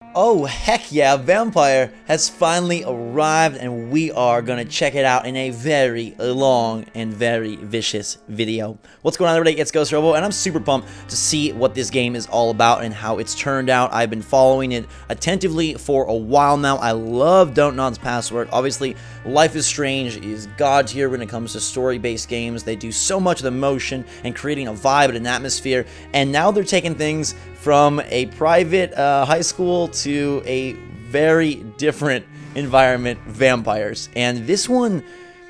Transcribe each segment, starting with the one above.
Oh heck yeah, Vampyr has finally arrived and we are gonna check it out in a very long and very vicious video. What's going on everybody, it's Ghost Robo and I'm super pumped to see what this game is all about and how it's turned out. I've been following it attentively for a while now. I love DONTNOD's past work. Obviously, Life is Strange is god tier when it comes to story-based games. They do so much of the motion and creating a vibe and an atmosphere, and now they're taking things from a private high school to a very different environment, vampires. And this one,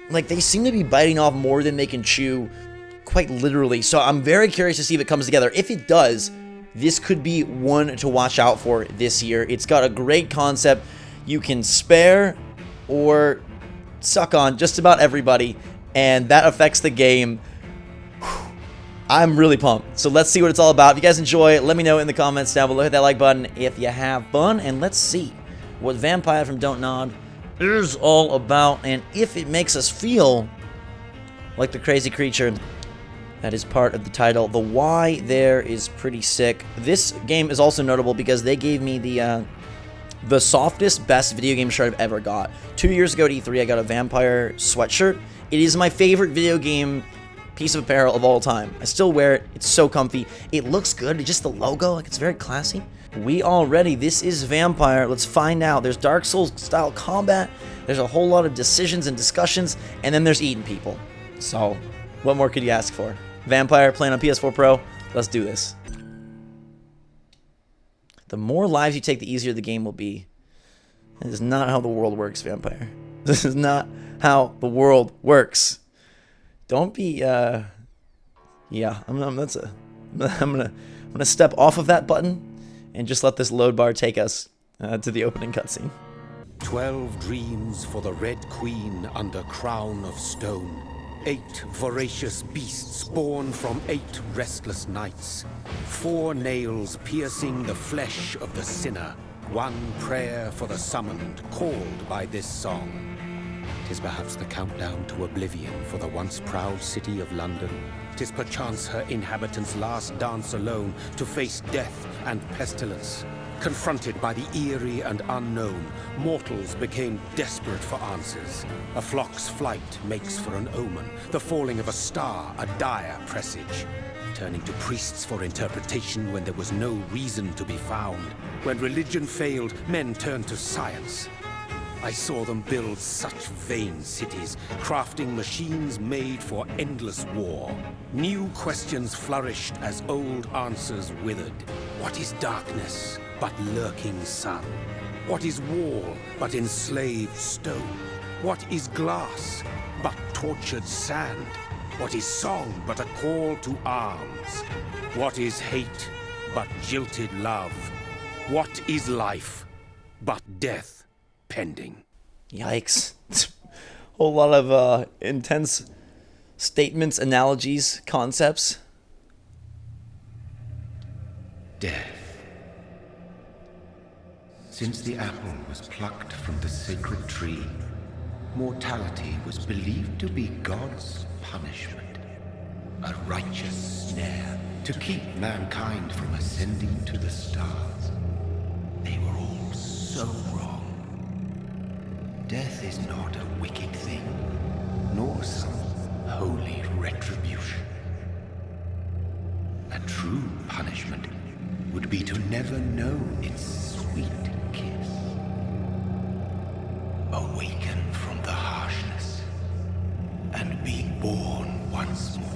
like, they seem to be biting off more than they can chew, quite literally. So I'm very curious to see if it comes together. If it does, this could be one to watch out for this year. It's got a great concept. You can spare or suck on just about everybody, and that affects the game. I'm really pumped. So let's see what it's all about. If you guys enjoy, let me know in the comments down below. Hit that like button if you have fun. And let's see what Vampyr from DONTNOD is all about. And if it makes us feel like the crazy creature that is part of the title. The why there is pretty sick. This game is also notable because they gave me the softest, best video game shirt I've ever got. 2 years ago at E3, I got a Vampyr sweatshirt. It is my favorite video game piece of apparel of all time. I still wear it. It's so comfy. It looks good. Just the logo, like, it's very classy. We all ready. This is Vampyr. Let's find out. There's Dark Souls style combat. There's a whole lot of decisions and discussions, and then there's eating people. So, what more could you ask for? Vampyr playing on PS4 Pro. Let's do this. The more lives you take, the easier the game will be. This is not how the world works, Vampyr. This is not how the world works. Don't be, yeah, I'm gonna step off of that button and just let this load bar take us to the opening cutscene. 12 dreams for the Red Queen under crown of stone. 8 voracious beasts born from 8 restless nights. 4 nails piercing the flesh of the sinner. 1 prayer for the summoned, called by this song. 'Tis perhaps the countdown to oblivion for the once proud city of London. 'Tis perchance her inhabitants' last dance alone to face death and pestilence. Confronted by the eerie and unknown, mortals became desperate for answers. A flock's flight makes for an omen, the falling of a star a dire presage. Turning to priests for interpretation when there was no reason to be found. When religion failed, men turned to science. I saw them build such vain cities, crafting machines made for endless war. New questions flourished as old answers withered. What is darkness but lurking sun? What is wall but enslaved stone? What is glass but tortured sand? What is song but a call to arms? What is hate but jilted love? What is life but death pending? Yikes. Whole lot of intense statements, analogies, concepts. Death. Since the apple was plucked from the sacred tree, mortality was believed to be God's punishment. A righteous snare to keep mankind from ascending to the stars. They were all so wrong. Death is not a wicked thing, nor some holy retribution. A true punishment would be to never know its sweet kiss. Awaken from the harshness and be born once more.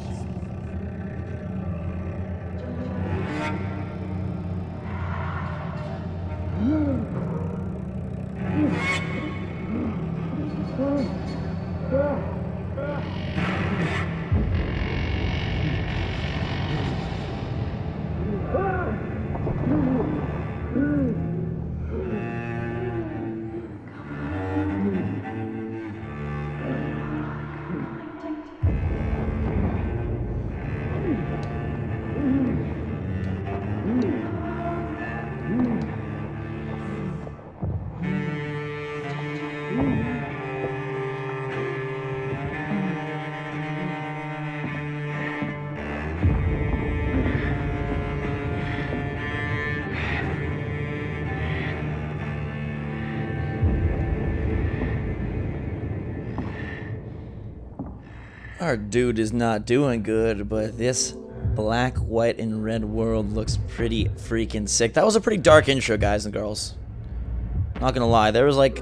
Our dude is not doing good, but this black, white, and red world looks pretty freaking sick. That was a pretty dark intro, guys and girls. Not gonna lie, there was like,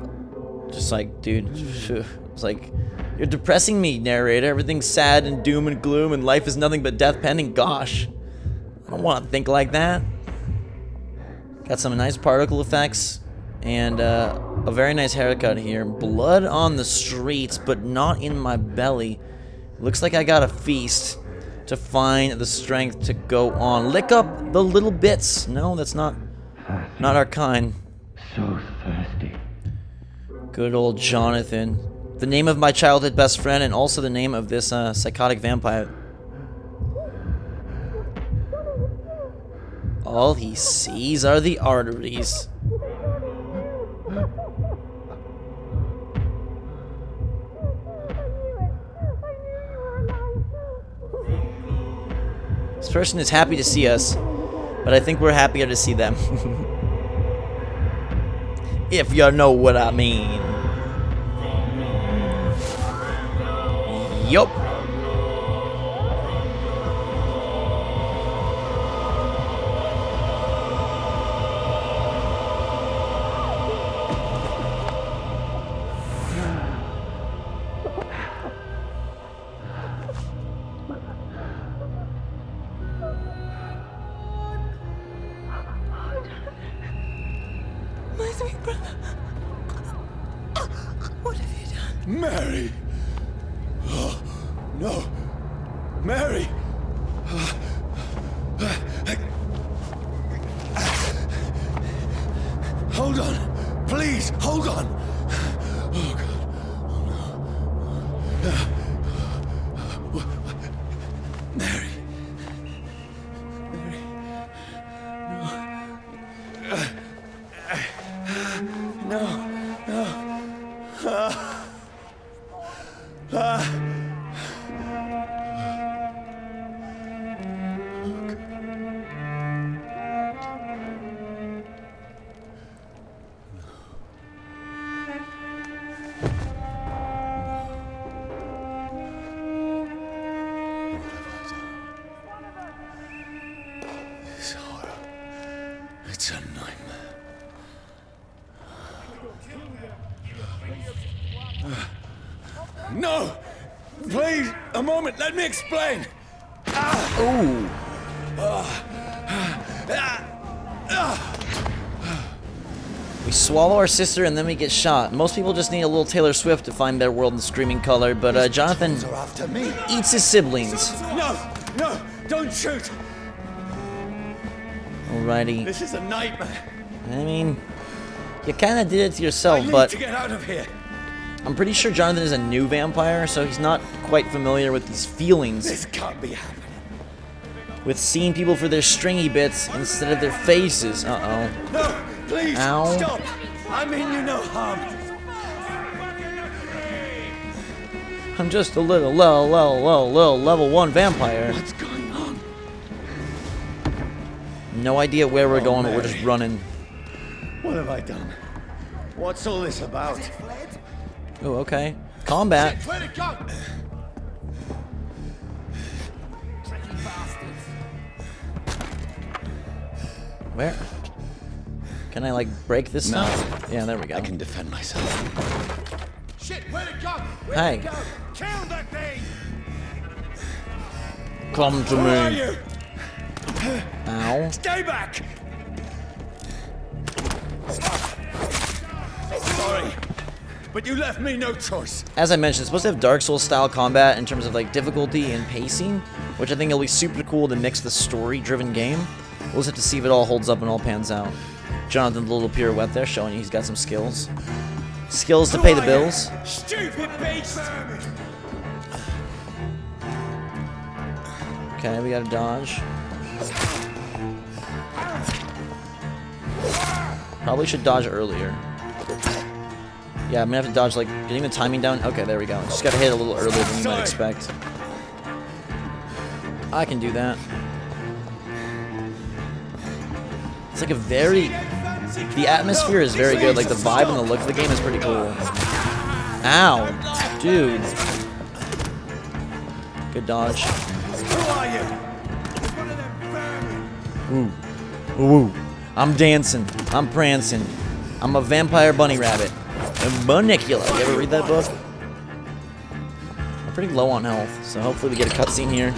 just like, dude, it's like, you're depressing me, narrator. Everything's sad and doom and gloom, and life is nothing but death pending. Gosh, I don't want to think like that. Got some nice particle effects, and a very nice haircut here. Blood on the streets, but not in my belly. Looks like I got a feast to find the strength to go on. Lick up the little bits. No, that's not our kind. So thirsty. Good old Jonathan. The name of my childhood best friend, and also the name of this psychotic vampire. All he sees are the arteries. This person is happy to see us, but I think we're happier to see them. If you know what I mean. Yup. My sweet brother. What have you done? Mary! Oh, no! Mary! Hold on! Please, hold on! Oh, God. Oh, no. Mary. Mary. No. This horror. It's a nightmare. No! Please, a moment, let me explain! Ooh. We swallow our sister and then we get shot. Most people just need a little Taylor Swift to find their world in screaming color, but Jonathan Are after me. eats his siblings. No! Don't shoot! Alrighty. This is a nightmare. I mean, you kind of did it to I yourself, need but to get out of here. I'm pretty sure Jonathan is a new vampire, so he's not quite familiar with these feelings. This can't be happening. With seeing people for their stringy bits instead of their faces. Uh-oh. No! Please! Ow. Stop! I mean you no harm. I'm just a little level 1 vampire. What's going on? No idea where we're going, but we're Mary. just running. What have I done? What's all this about? Oh, okay. Combat. Where'd it go? Where? Can I, like, break this No. stuff? Yeah, there we go. I can defend myself. Shit, where'd it go? Hey. Kill that thing! Come to Who are me. you? Ow. Stay back! Sorry, but you left me no choice. As I mentioned, it's supposed to have Dark Souls style combat in terms of like difficulty and pacing, which I think will be super cool to mix the story-driven game. We'll just have to see if it all holds up and all pans out. Jonathan's little pirouette there showing you he's got some skills. Skills to pay the bills. Stupid beast! Okay, we gotta dodge. Probably should dodge earlier. Yeah, I'm gonna have to dodge, like, getting the timing down. Okay, there we go. Just gotta hit a little earlier than you might expect. I can do that. It's like a very... The atmosphere is very good. Like, the vibe and the look of the game is pretty cool. Ow. Dude. Good dodge. Who are you? It's one of them vermin. Ooh. Ooh. I'm dancing. I'm prancing. I'm a vampire bunny rabbit. A Bunicula. You ever read that book? I'm pretty low on health, so hopefully we get a cutscene here.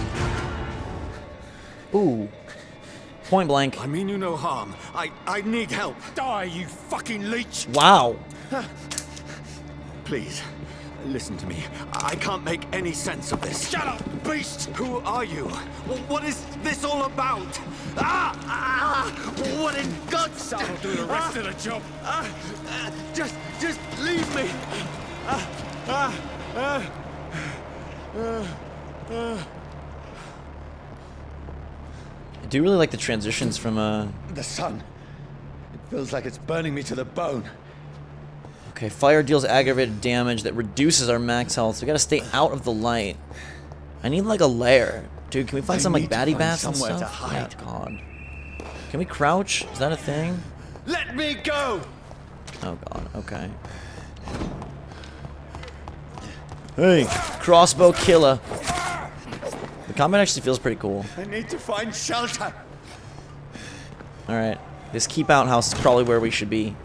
Ooh. Point blank. I mean you no harm. I need help. Die, you fucking leech! Wow. Please, listen to me. I can't make any sense of this. Shut up, beast! Who are you? What is this all about? What in God's name? I'll do the rest of the job. Just leave me. I do really like the transitions from The sun. It feels like it's burning me to the bone. Okay, fire deals aggravated damage that reduces our max health, so we gotta stay out of the light. I need like a lair. Dude, can we find some like baddie bats and somewhere stuff? to hide. Yeah, God. Can we crouch? Is that a thing? Let me go! Oh God, okay. Hey, crossbow killer. The combat actually feels pretty cool. I need to find shelter. Alright, this keep out house is probably where we should be.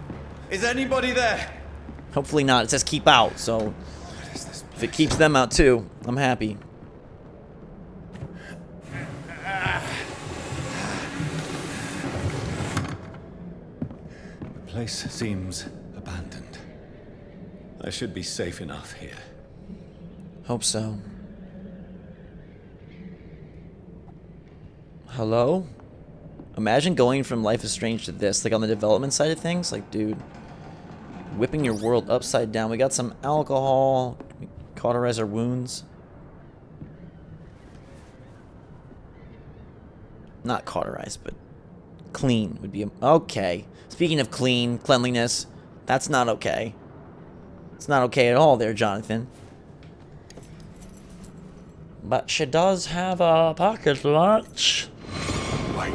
Is anybody there? Hopefully not, it says keep out, so if it keeps them out too, I'm happy. The place seems abandoned. I should be safe enough here. Hope so. Hello? Imagine going from Life is Strange to this, like on the development side of things. Like, dude, whipping your world upside down. We got some alcohol. Can we cauterize our wounds? Not cauterize, but clean would be okay. Speaking of clean, cleanliness, that's not okay. It's not okay at all there, Jonathan. But she does have a pocket watch. Wait,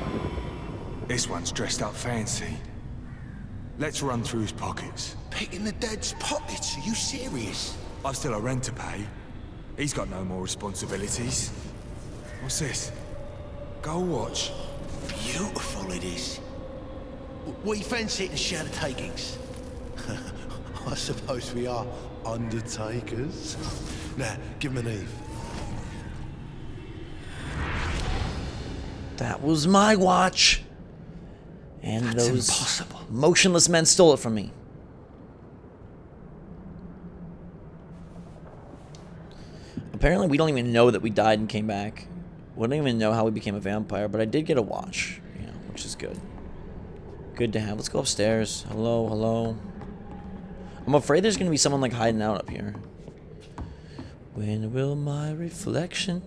this one's dressed up fancy. Let's run through his pockets. Picking the dead's pockets? Are you serious? I've still a rent to pay. He's got no more responsibilities. What's this? Gold watch. Beautiful it is. We fancy it and share the takings. I suppose we are undertakers. Now, give him an Eve. That was my watch. And That's those impossible. motionless men stole it from me. Apparently we don't even know that we died and came back. We don't even know how we became a vampire, but I did get a watch, you know, which is good. Good to have. Let's go upstairs. Hello, hello. I'm afraid there's going to be someone like hiding out up here. When will my reflection...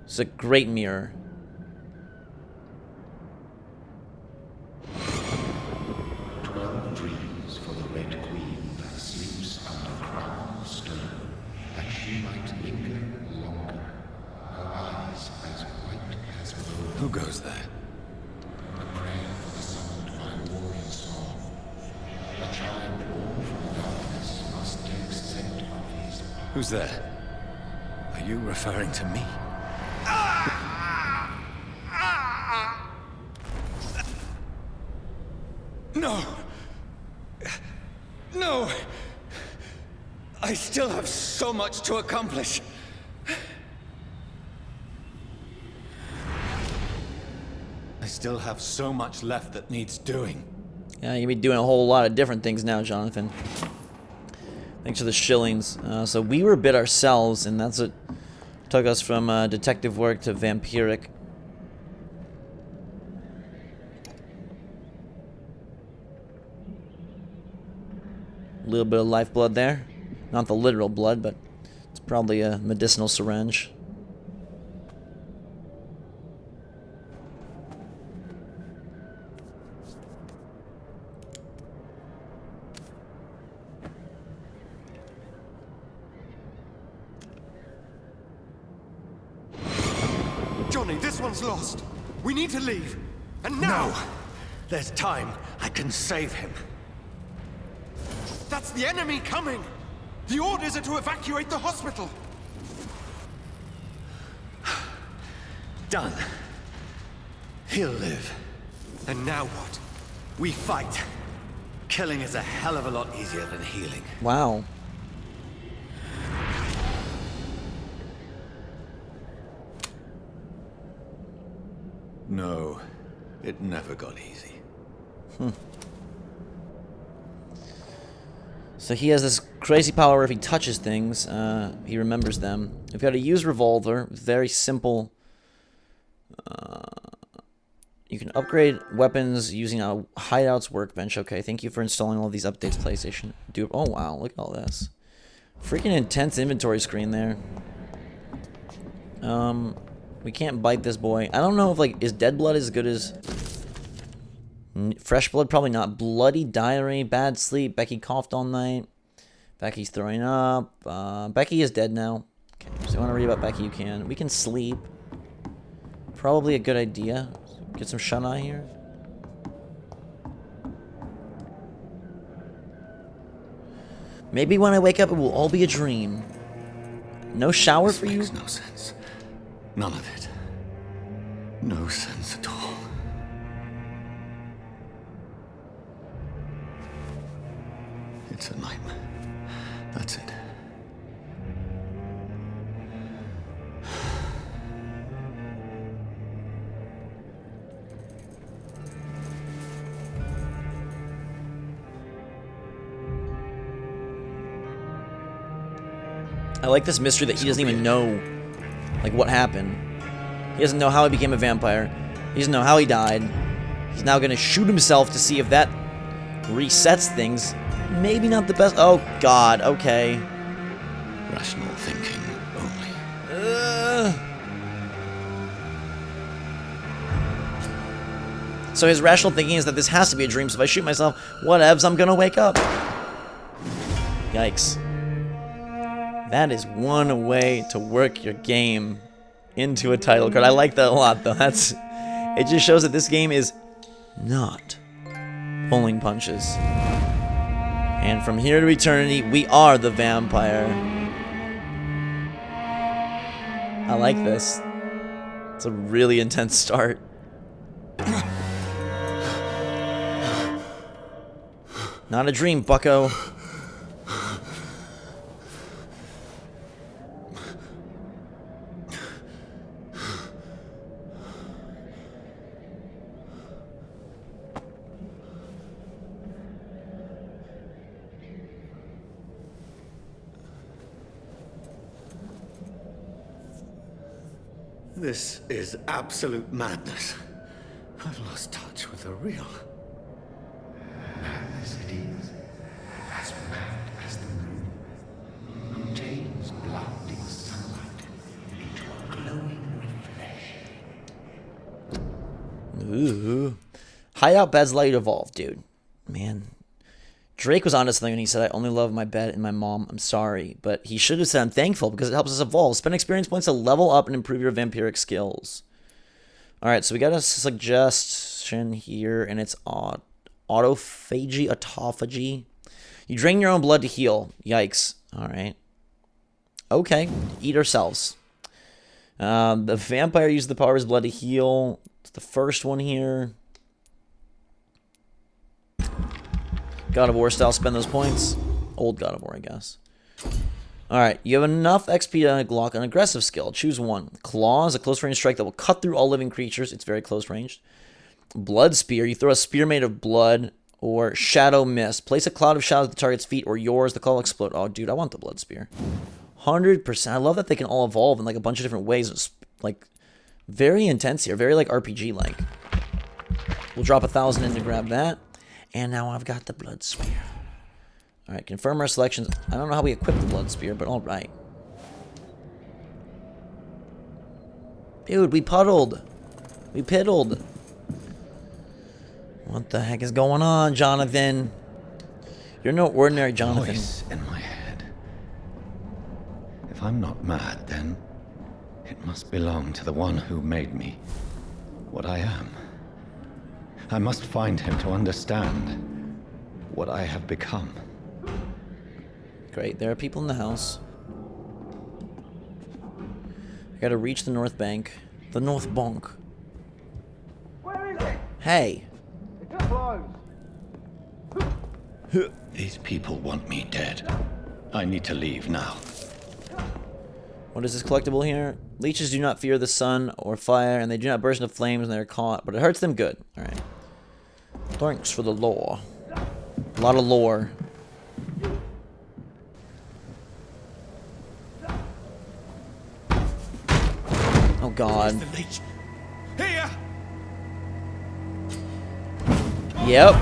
It's a great mirror. Dreams for the Red Queen that sleeps under crown of stone, that she might linger longer, her eyes as white as gold. Who goes there? A prayer for the summoned by warrior song. A child born from the darkness must take scent of his path. Who's there? Are you referring to me? No! No! I still have so much to accomplish. I still have so much left that needs doing. Yeah, you'll be doing a whole lot of different things now, Jonathan. Thanks for the shillings. So we were bit ourselves, and that's what took us from detective work to vampiric. A little bit of lifeblood there. Not the literal blood, but it's probably a medicinal syringe. Johnny, this one's lost. We need to leave. And now! No. There's time. I can save him. That's the enemy coming! The orders are to evacuate the hospital! Done. He'll live. And now what? We fight. Killing is a hell of a lot easier than healing. Wow. No, it never got easy. So he has this crazy power where if he touches things, he remembers them. We've got to use revolver. Very simple. You can upgrade weapons using a hideout's workbench. Okay, thank you for installing all these updates, PlayStation. Oh wow, look at all this. Freaking intense inventory screen there. We can't bite this boy. I don't know if, like, is dead blood as good as fresh blood? Probably not. Bloody diary, bad sleep. Becky coughed all night. Becky's throwing up. Becky is dead now. Okay, so you want to read about Becky, you can. We can sleep. Probably a good idea. Get some shut-eye here. Maybe when I wake up, it will all be a dream. No shower for you? Makes no sense. None of it. No sense at all. It's a nightmare. That's it. I like this mystery that he doesn't even know, like, what happened. He doesn't know how he became a vampire. He doesn't know how he died. He's now gonna shoot himself to see if that resets things. Maybe not the best. Oh God. Okay. Rational thinking only. So his rational thinking is that this has to be a dream. So if I shoot myself, whatevs, I'm gonna wake up. Yikes. That is one way to work your game into a title card. I like that a lot, though. It just shows that this game is not pulling punches. And from here to eternity, we are the vampire. I like this. It's a really intense start. Not a dream, bucko. This is absolute madness. I've lost touch with the real. Madness it is, as mad as the moon, who changes blinding sunlight into a glowing reflection. Ooh. Hideout beds let you evolve, dude. Man. Drake was onto something when he said, I only love my bed and my mom. I'm sorry. But he should have said, I'm thankful because it helps us evolve. Spend experience points to level up and improve your vampiric skills. Alright, so we got a suggestion here, and it's autophagy. You drain your own blood to heal. Yikes. Alright. Okay. Eat ourselves. The vampire uses the power of his blood to heal. It's the first one here. God of War style, spend those points. Old God of War, I guess. Alright, you have enough XP to unlock an aggressive skill. Choose one. Claw is a close range strike that will cut through all living creatures. It's very close ranged. Blood Spear, you throw a spear made of blood. Or Shadow Mist. Place a cloud of shadows at the target's feet or yours. The cloud will explode. Oh, dude, I want the Blood Spear. 100%. I love that they can all evolve in like a bunch of different ways. It's like very intense here. Very like RPG-like. We'll drop 1,000 in to grab that. And now I've got the Blood Spear. Alright, confirm our selections. I don't know how we equip the Blood Spear, but alright. Dude, we puddled. We piddled. What the heck is going on, Jonathan? You're no ordinary Jonathan. Voice in my head. If I'm not mad, then it must belong to the one who made me what I am. I must find him to understand what I have become. Great, there are people in the house. I gotta reach the north bank. The North Bonk. Where is it? Hey. It's closed. These people want me dead. I need to leave now. What is this collectible here? Leeches do not fear the sun or fire, and they do not burst into flames when they are caught, but it hurts them good. Alright. Thanks for the lore. A lot of lore. Oh god. Here! Yep.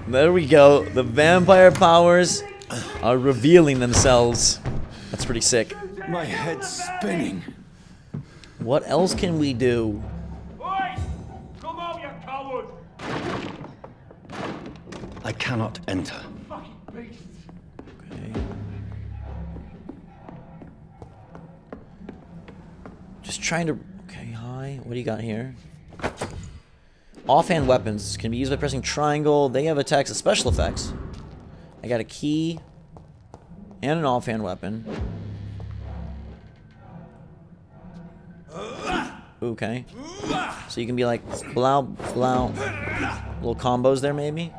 There we go. The vampire powers are revealing themselves. That's pretty sick. My head's spinning. What else can we do? Oi! Come out, you coward! I cannot enter. Fucking beasts! Okay. Just trying to... Okay, hi. What do you got here? Offhand weapons can be used by pressing triangle. They have attacks and special effects. I got a key and an offhand weapon. Okay. So you can be like blow, blow. Little combos there, maybe?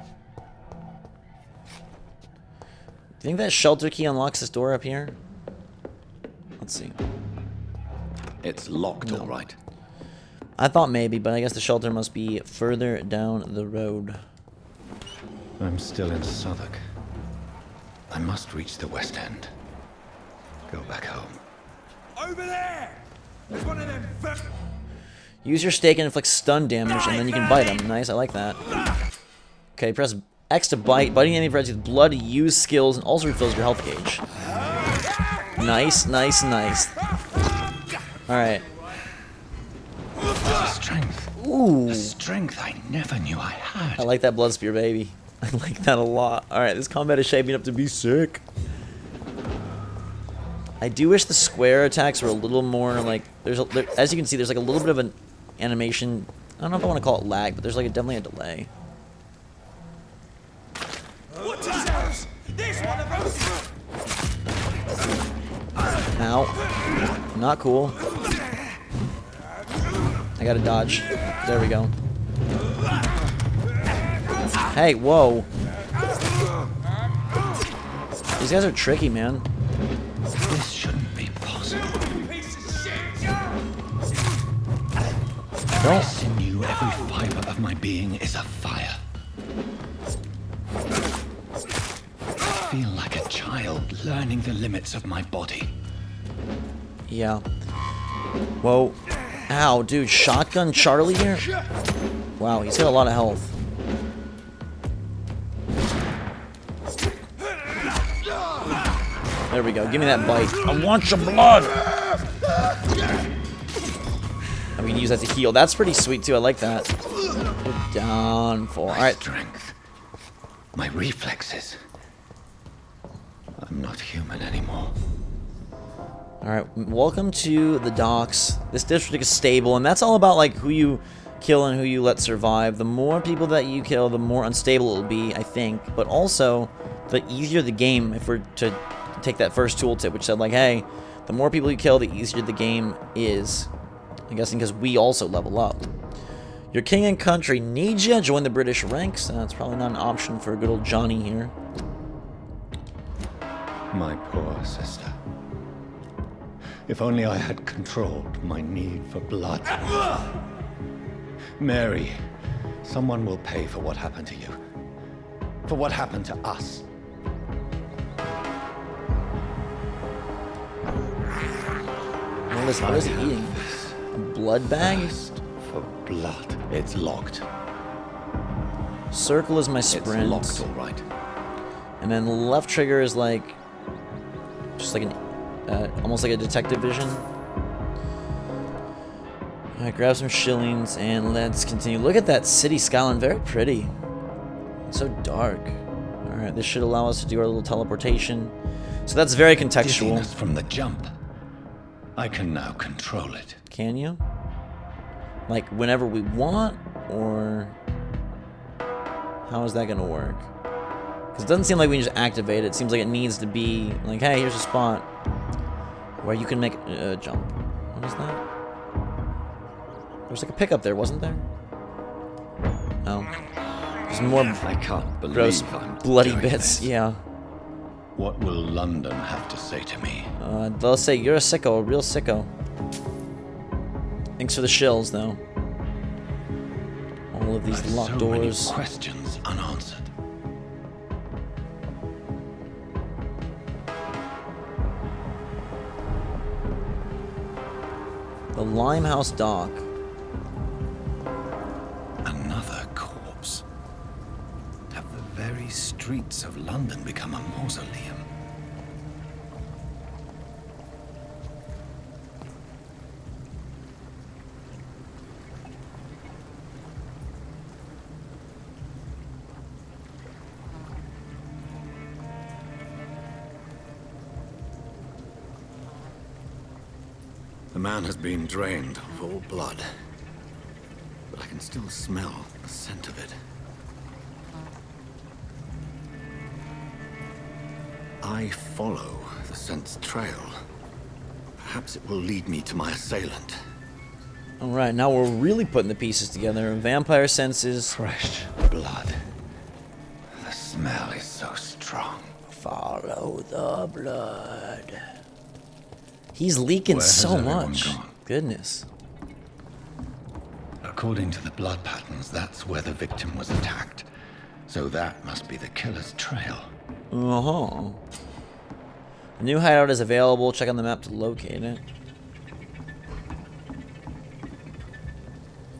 Do you think that shelter key unlocks this door up here? Let's see. It's locked, all right. I thought maybe, but I guess the shelter must be further down the road. I'm still in Southwark. I must reach the West End. Go back home. Over there! There's one of them. Use your stake and inflict stun damage, and then you can bite them. Nice, I like that. Okay, press X to bite. Biting the enemy provides you with blood, use skills, and also refills your health gauge. Nice, nice, nice. Alright. Strength. Ooh. A strength I never knew I had. I like that blood spear, baby. I like that a lot. Alright, this combat is shaping up to be sick. I do wish the square attacks were a little more like... as you can see, there's like a little bit of an animation. I don't know if I want to call it lag, but there's like definitely a delay. What else? This one of us. Ow. Not cool. I gotta dodge. There we go. Hey, whoa. These guys are tricky, man. This shouldn't be possible. Don't. Sinew, every fiber of my being is afire. I feel like a child learning the limits of my body. Yeah. Whoa. Ow, dude. Shotgun Charlie here? Wow, he's got a lot of health. There we go. Give me that bite. I want your blood! And we can use that to heal. That's pretty sweet, too. I like that. We're down for. Alright. Strength. My reflexes. I'm not human anymore. Alright, welcome to the docks. This district is stable, and that's all about like who you kill and who you let survive. The more people that you kill, the more unstable it will be, I think. But also, the easier the game, if we're to take that first tooltip, which said like, hey, the more people you kill, the easier the game is. I'm guessing because we also level up. Your king and country need you. Join the British ranks. That's probably not an option for good old Johnny here. My poor sister. If only I had controlled my need for blood. Mary, someone will pay for what happened to you. For what happened to us. What is he eating? A blood bag? Thirst for blood. It's locked. Circle is my sprint. It's locked, all right. And then the left trigger is like, just like an, almost like a detective vision. Alright, grab some shillings and let's continue. Look at that city skyline, very pretty. It's so dark. Alright, this should allow us to do our little teleportation. So that's very contextual. Dizziness from the jump. I can now control it. Can you? Like whenever we want, or how is that gonna work? Because it doesn't seem like we can just activate it. It seems like it needs to be like, hey, here's a spot where you can make a jump. What is that? There's like a pickup there, wasn't there? No. There's more I can't believe gross, I'm bloody doing bits. this. Yeah. What will London have to say to me? They'll say you're a sicko, a real sicko. Thanks for the shills, though. All of these But locked so doors. many questions unanswered. The Limehouse Dock. Another corpse. Have the very streets of London become a mausoleum? The man has been drained of all blood, but I can still smell the scent of it. I follow the scent's trail. Perhaps it will lead me to my assailant. Alright, now we're really putting the pieces together. Vampire senses. Fresh blood. The smell is so strong. Follow the blood. He's leaking Where has so everyone much. gone? Goodness. According to the blood patterns, that's where the victim was attacked. So that must be the killer's trail. Uh-huh. A new hideout is available. Check on the map to locate it.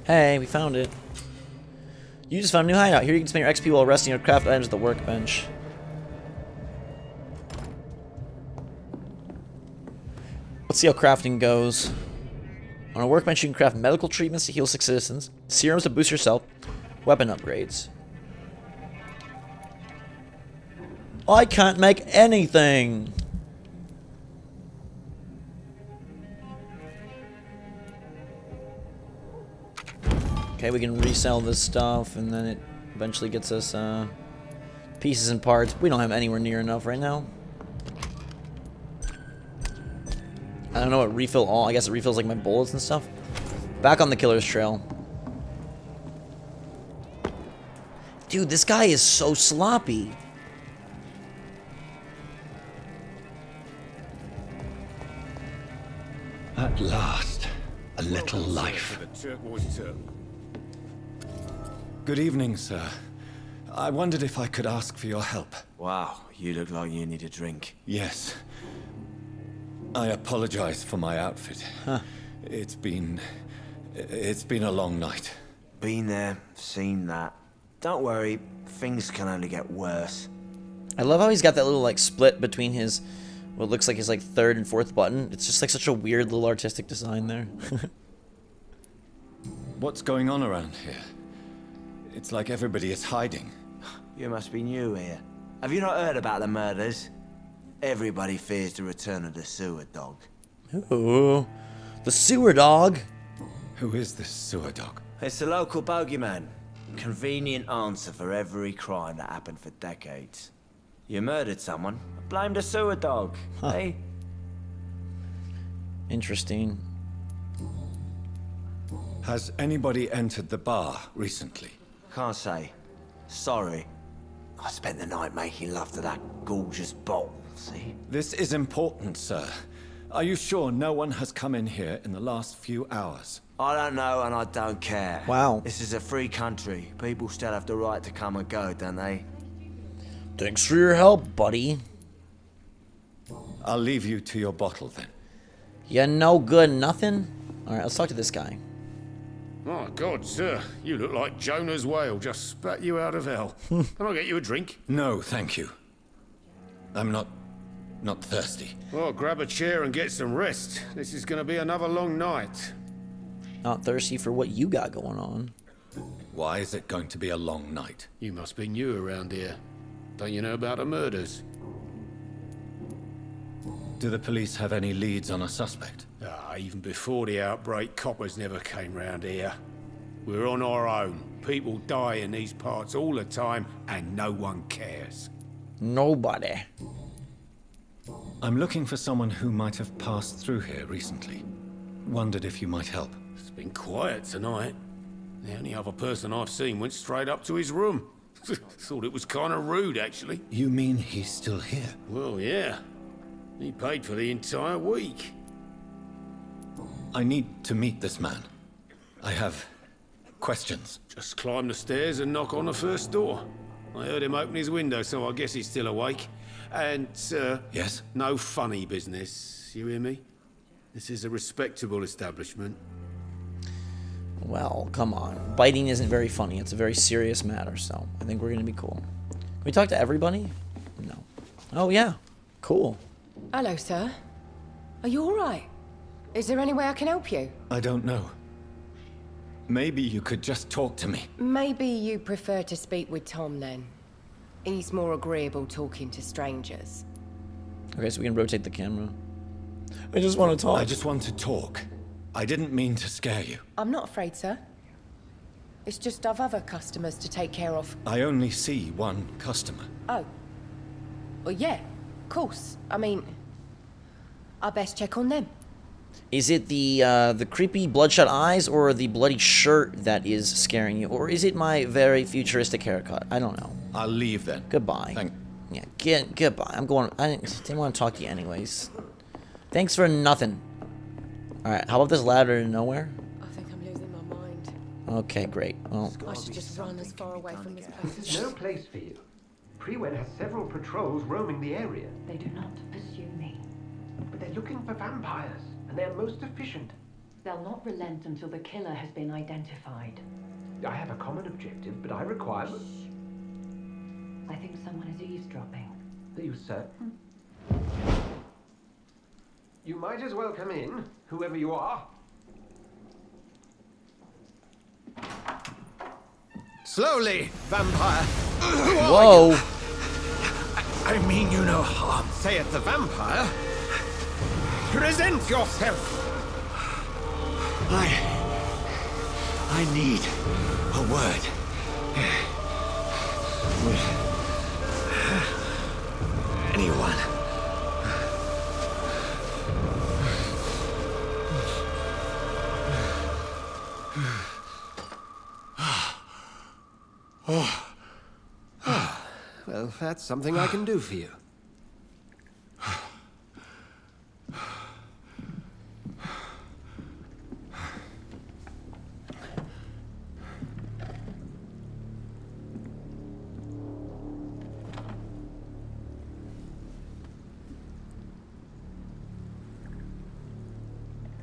Hey, we found it. You just found a new hideout. Here you can spend your XP while resting or craft items at the workbench. Let's see how crafting goes. On a workbench, you can craft medical treatments to heal 6 citizens, serums to boost yourself, weapon upgrades. I can't make anything. Okay, we can resell this stuff, and then it eventually gets us pieces and parts. We don't have anywhere near enough right now. I don't know what refill all. I guess it refills like my bullets and stuff. Back on the killer's trail. Dude, this guy is so sloppy. At last, a little life. Good evening, sir. I wondered if I could ask for your help. Wow, you look like you need a drink. Yes. I apologize for my outfit. Huh. It's been a long night. Been there, seen that. Don't worry, things can only get worse. I love how he's got that little like split between his what looks like his like 3rd and 4th button. It's just like such a weird little artistic design there. What's going on around here? It's like everybody is hiding. You must be new here. Have you not heard about the murders? Everybody fears the return of the sewer dog. Ooh, the sewer dog. Who is this sewer dog? It's the local bogeyman. Convenient answer for every crime that happened for decades. You murdered someone, blame the sewer dog. Huh. Hey? Interesting. Has anybody entered the bar recently? Can't say. Sorry. I spent the night making love to that gorgeous bottle, see? This is important, sir. Are you sure no one has come in here in the last few hours? I don't know and I don't care. Wow. This is a free country. People still have the right to come and go, don't they? Thanks for your help, buddy. I'll leave you to your bottle then. You no good nothing? Alright, let's talk to this guy. My God, sir, you look like Jonah's whale just spat you out of hell. Can I get you a drink? No, thank you. I'm not thirsty. Well, grab a chair and get some rest. This is going to be another long night. Not thirsty for what you got going on. Why is it going to be a long night? You must be new around here. Don't you know about the murders? Do the police have any leads on a suspect? Even before the outbreak, coppers never came round here. We're on our own. People die in these parts all the time, and no one cares. Nobody. I'm looking for someone who might have passed through here recently. wondered if you might help. It's been quiet tonight. The only other person I've seen went straight up to his room. Thought it was kind of rude, actually. You mean he's still here? Well, yeah. He paid for the entire week. I need to meet this man. I have questions. Just climb the stairs and knock on the first door. I heard him open his window, so I guess he's still awake. And, Yes? no funny business, you hear me? This is a respectable establishment. Well, come on. Biting isn't very funny. It's a very serious matter, so I think we're gonna be cool. Can we talk to everybody? No. Oh, yeah. Cool. Hello, sir. Are you alright? Is there any way I can help you? I don't know. Maybe you could just talk to me. Maybe you prefer to speak with Tom, then. He's more agreeable talking to strangers. Okay, so we can rotate the camera. I just want to talk. I just want to talk. I didn't mean to scare you. I'm not afraid, sir. It's just I've other customers to take care of. I only see one customer. Oh. Well, yeah, of course. I mean, I best check on them. Is it the creepy bloodshot eyes or the bloody shirt that is scaring you? Or is it my very futuristic haircut? I don't know. I'll leave then. Goodbye. Yeah, goodbye. I'm going. I didn't want to talk to you anyways. Thanks for nothing. Alright, how about this ladder to nowhere? I think I'm losing my mind. Okay, great. Well, I should just run as far away from this This place. is no place for you. Prewen has several patrols roaming the area. They do not pursue me. But they're looking for vampires, and they're most efficient. They'll not relent until the killer has been identified. I have a common objective, but I require... I think someone is eavesdropping. Are you certain? You might as well come in, whoever you are. Slowly, vampire. Whoa. I mean you no harm, saith the vampire. Present yourself. I need a word. With anyone. Well, that's something I can do for you.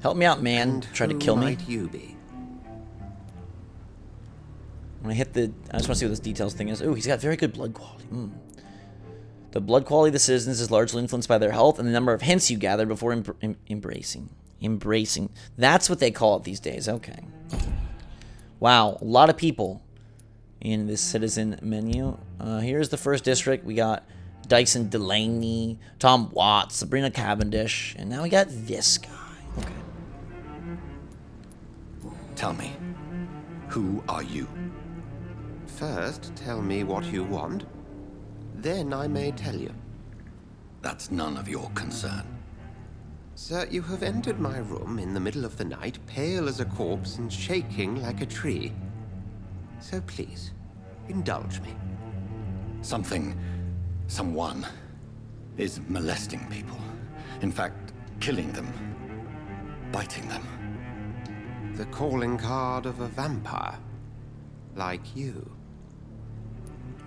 help me out, man. Try to kill me. Might you be? When I hit the... I just want to see what this details thing is. Ooh, he's got very good blood quality. The blood quality of the citizens is largely influenced by their health and the number of hints you gather before embracing. Embracing. That's what they call it these days. Okay. Wow. A lot of people in this citizen menu. Here's the first district. We got Dyson Delaney, Tom Watts, Sabrina Cavendish, and now we got this guy. Okay. Tell me, who are you? First, tell me what you want. Then I may tell you. That's none of your concern. Sir, you have entered my room in the middle of the night, pale as a corpse and shaking like a tree. So please, indulge me. Someone is molesting people. In fact, killing them. Biting them. The calling card of a vampire. Like you.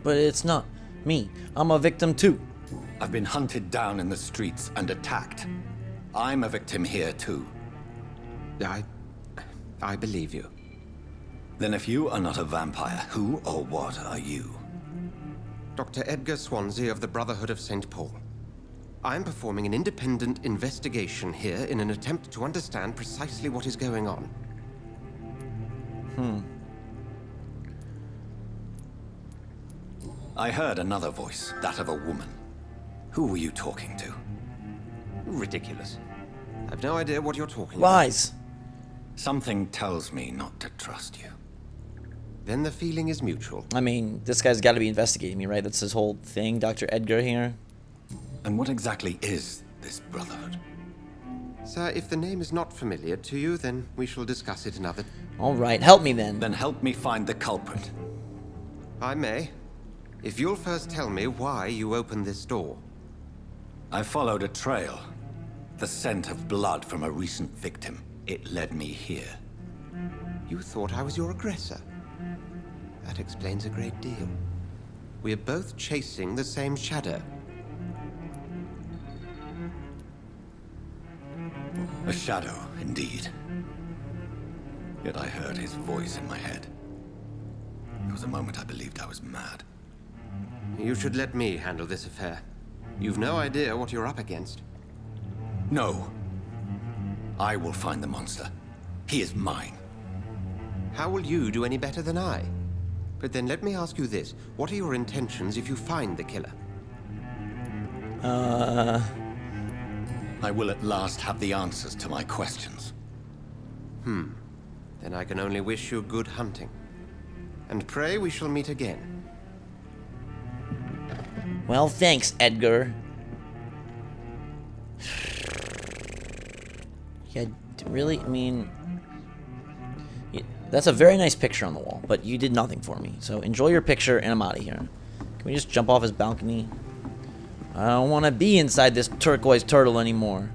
But it's not me. I'm a victim too. I've been hunted down in the streets and attacked. I'm a victim here too. I believe you. Then if you are not a vampire, who or what are you? Dr. Edgar Swansea of the Brotherhood of St. Paul. I'm performing an independent investigation here in an attempt to understand precisely what is going on. I heard another voice, that of a woman. Who were you talking to? Ridiculous. I've no idea what you're talking Lies. Something tells me not to trust you. Then the feeling is mutual. I mean, this guy's got to be investigating me, right? That's his whole thing, Dr. Edgar here. And what exactly is this Brotherhood? Sir, if the name is not familiar to you, then we shall discuss it another. All right, help me then. Then help me find the culprit. I may. If you'll first tell me why you opened this door. I followed a trail. The scent of blood from a recent victim. It led me here. You thought I was your aggressor. That explains a great deal. We're both chasing the same shadow. A shadow, indeed. Yet I heard his voice in my head. There was a moment I believed I was mad. You should let me handle this affair. You've no idea what you're up against. No. I will find the monster. He is mine. How will you do any better than I? But then let me ask you this. What are your intentions if you find the killer? I will at last have the answers to my questions. Then I can only wish you good hunting. And pray we shall meet again. Well, thanks, Edgar. Yeah, really? I mean, that's a very nice picture on the wall, but you did nothing for me. So enjoy your picture, and I'm out of here. Can we just jump off his balcony? I don't want to be inside this turquoise turtle anymore.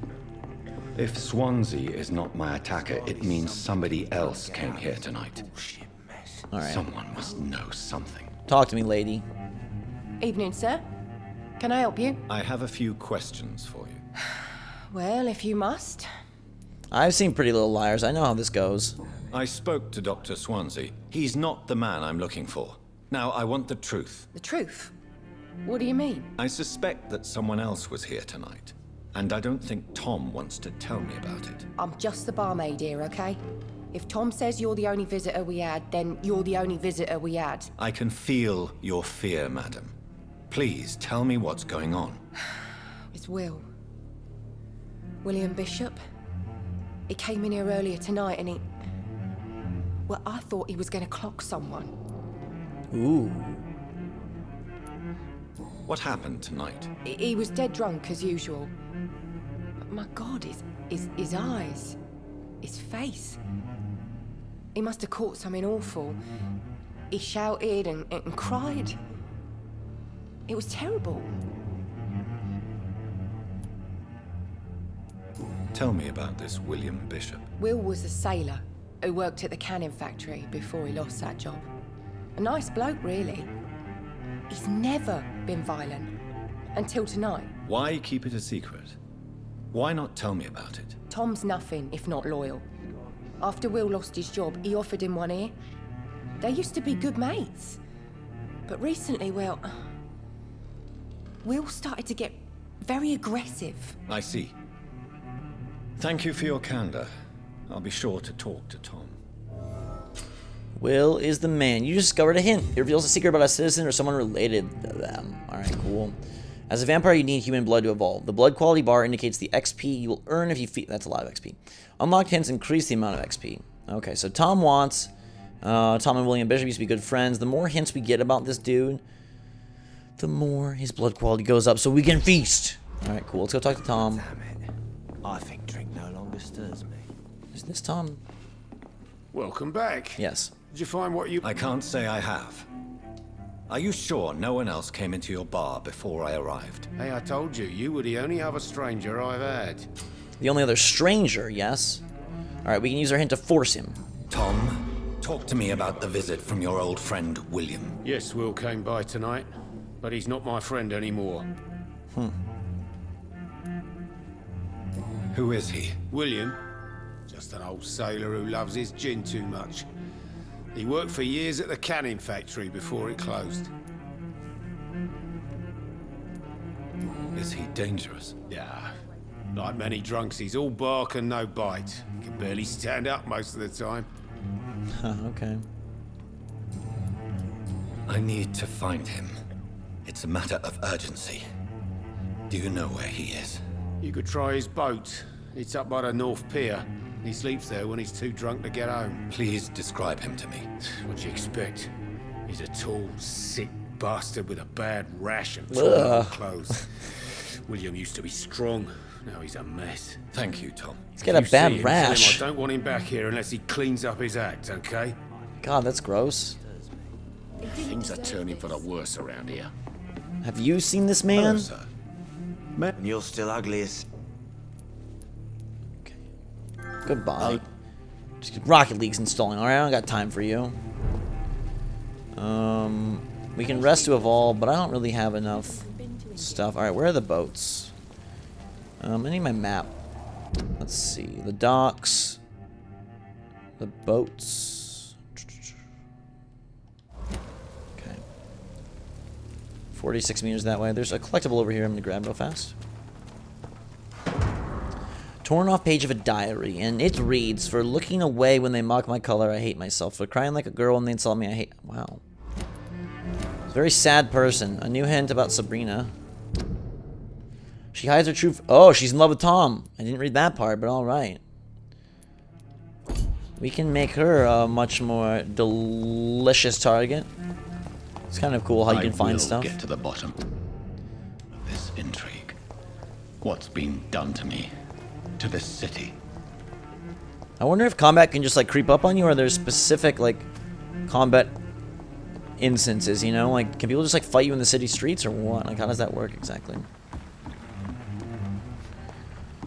If Swansea is not my attacker, it means somebody else came here tonight. All right. Someone must know something. Talk to me, lady. Evening, sir. Can I help you? I have a few questions for you. Well, if you must. I've seen Pretty Little Liars. I know how this goes. I spoke to Dr. Swansea. He's not the man I'm looking for. Now, I want the truth. The truth? What do you mean? I suspect that someone else was here tonight. And I don't think Tom wants to tell me about it. I'm just the barmaid here, okay? If Tom says you're the only visitor we had, then you're the only visitor we had. I can feel your fear, madam. Please, tell me what's going on. It's Will. William Bishop. He came in here earlier tonight and he... Well, I thought he was going to clock someone. Ooh. What happened tonight? He was dead drunk, as usual. But my God, his eyes. His face. He must have caught something awful. He shouted and cried. It was terrible. Tell me about this William Bishop. Will was a sailor who worked at the canning factory before he lost that job. A nice bloke, really. He's never been violent. Until tonight. Why keep it a secret? Why not tell me about it? Tom's nothing if not loyal. After Will lost his job, he offered him one ear. They used to be good mates. But recently, well... Will started to get very aggressive. I see. Thank you for your candor. I'll be sure to talk to Tom. Will is the man. You discovered a hint. It reveals a secret about a citizen or someone related to them. Alright, cool. As a vampire, you need human blood to evolve. The blood quality bar indicates the XP you will earn if you feed... That's a lot of XP. Unlocked hints increase the amount of XP. Okay, so Tom wants... Tom and William Bishop used to be good friends. The more hints we get about this dude, the more his blood quality goes up so we can feast. Alright, cool. Let's go talk to Tom. Damn it. I think drink no longer stirs me. Is this Tom? Welcome back. Yes. Did you find what you... I can't say I have. Are you sure no one else came into your bar before I arrived? Hey, I told you, you were the only other stranger I've had. The only other stranger, yes? Alright, we can use our hint to force him. Tom, talk to me about the visit from your old friend, William. Yes, Will came by tonight, but he's not my friend anymore. Who is he? William? Just an old sailor who loves his gin too much. He worked for years at the canning factory before it closed. Is he dangerous? Yeah. Like many drunks, he's all bark and no bite. He can barely stand up most of the time. Okay. I need to find him. It's a matter of urgency. Do you know where he is? You could try his boat. It's up by the North Pier. He sleeps there when he's too drunk to get home. Please describe him to me. What do you expect? He's a tall, sick bastard with a bad rash and torn clothes. William used to be strong. Now he's a mess. Thank you, Tom. He's got a If you bad see him, tell him rash. I don't want him back here unless he cleans up his act, okay? God, that's gross. Things are turning for the worse around here. Have you seen this man? And you're still ugly as... Goodbye. Just Rocket League's installing. Alright, I don't got time for you. We can rest to evolve, but I don't really have enough stuff. Alright, where are the boats? I need my map. Let's see. The docks. The boats. Okay. 46 meters that way. There's a collectible over here I'm going to grab real fast. Torn off page of a diary, and it reads, "For looking away when they mock my color, I hate myself. For crying like a girl when they insult me, I hate..." Wow. It's a very sad person. A new hint about Sabrina. She hides her true... Oh, she's in love with Tom. I didn't read that part, but alright. We can make her a much more delicious target. It's kind of cool how you can find stuff. I will get to the bottom of this intrigue. What's been done to me? To this city. I wonder if combat can just like creep up on you, or there's specific like combat instances, you know? Like, can people just like fight you in the city streets or what? Like, how does that work exactly?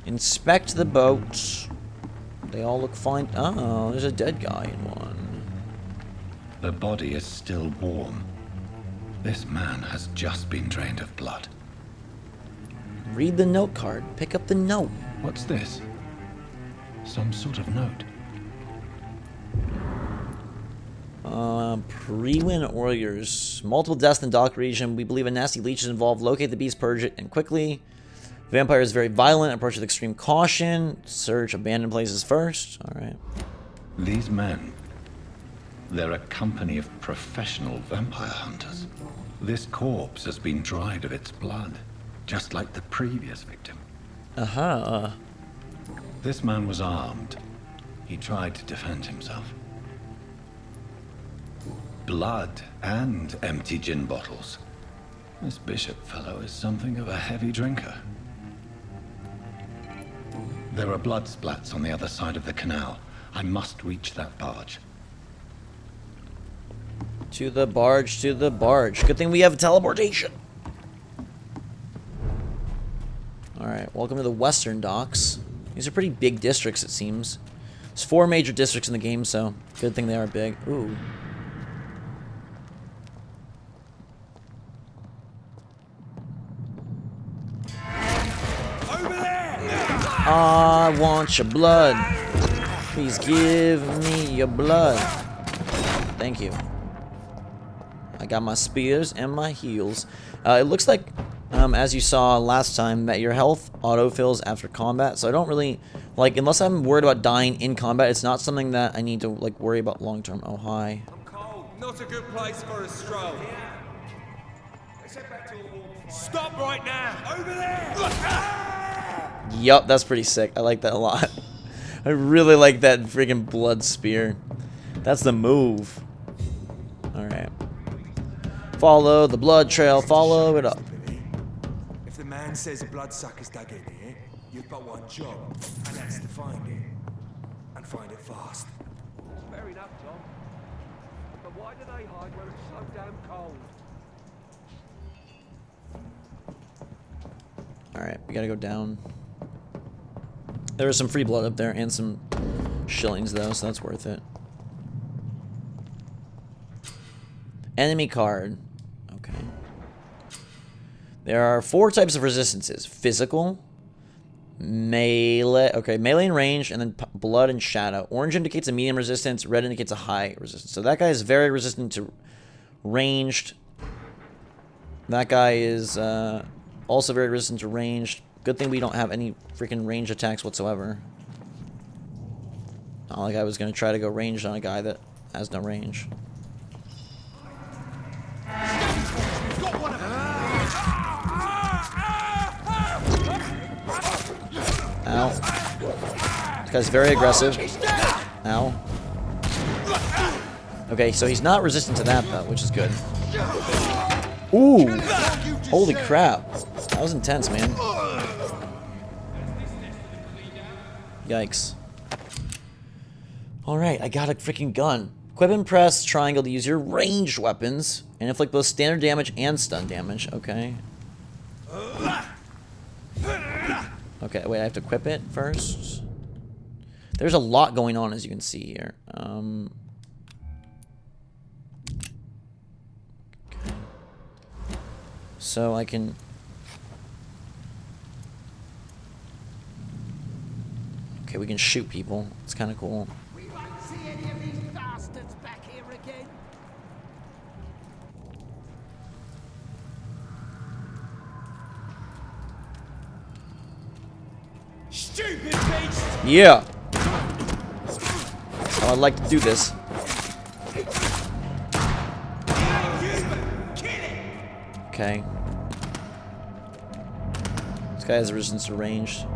Inspect the boats. They all look fine. Oh, there's a dead guy in one. The body is still warm. This man has just been drained of blood. Read the note card. Pick up the note. What's this? Some sort of note. Pre-win warriors. Multiple deaths in the dock region. We believe a nasty leech is involved. Locate the beast, purge it, and quickly. Vampire is very violent. Approach with extreme caution. Search abandoned places first. Alright. These men. They're a company of professional vampire hunters. This corpse has been dried of its blood, just like the previous victim. This man was armed. He tried to defend himself. Blood and empty gin bottles. This bishop fellow is something of a heavy drinker. There are blood splats on the other side of the canal. I must reach that barge. To the barge, to the barge. Good thing we have teleportation. Alright, welcome to the Western Docks. These are pretty big districts, it seems. There's 4 major districts in the game, so good thing they are big. Ooh. Over there! I want your blood. Please give me your blood. Thank you. I got my spears and my heals. It looks like, as you saw last time, that your health autofills after combat. So I don't really, like, unless I'm worried about dying in combat, it's not something that I need to, like, worry about long term. Oh, hi. I'm cold. Not a good place for a stroll. Stop right now! Over there! Yup, that's pretty sick. I like that a lot. I really like that freaking blood spear. That's the move. Alright. Follow the blood trail. Follow it up. If the man says a bloodsucker's dug in here, you've got one job, and that's to find it. And find it fast. Fair enough, Tom. But why do they hide where it's so damn cold? Alright, we gotta go down. There was some free blood up there and some shillings though, so that's worth it. Enemy card. Okay. There are 4 types of resistances. Physical, melee, okay, melee and range, and then blood and shadow. Orange indicates a medium resistance, red indicates a high resistance. So that guy is very resistant to ranged. That guy is also very resistant to ranged. Good thing we don't have any freaking range attacks whatsoever. Not like I was going to try to go ranged on a guy that has no range. Ow. This guy's very aggressive. Ow. Okay, so he's not resistant to that, though, which is good. Ooh! Holy crap. That was intense, man. Yikes. Alright, I got a freaking gun. Equip and press triangle to use your ranged weapons and inflict both standard damage and stun damage. Okay. Okay, wait, I have to equip it first. There's a lot going on, as you can see here. Okay. So I can... Okay, we can shoot people. It's kind of cool. We won't see any of these bastards back here again. Stupid beast! Yeah! That's how I like to do this. Okay. This guy has resistance to ranged.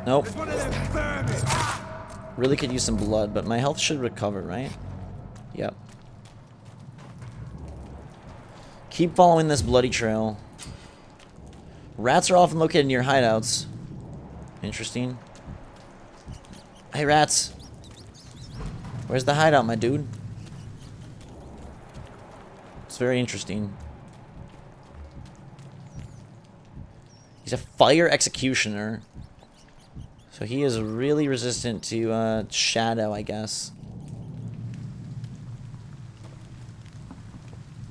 Nope. Really could use some blood, but my health should recover, right? Yep. Keep following this bloody trail. Rats are often located near hideouts. Interesting. Hey, rats. Where's the hideout, my dude? It's very interesting. He's a fire executioner. So he is really resistant to shadow, I guess.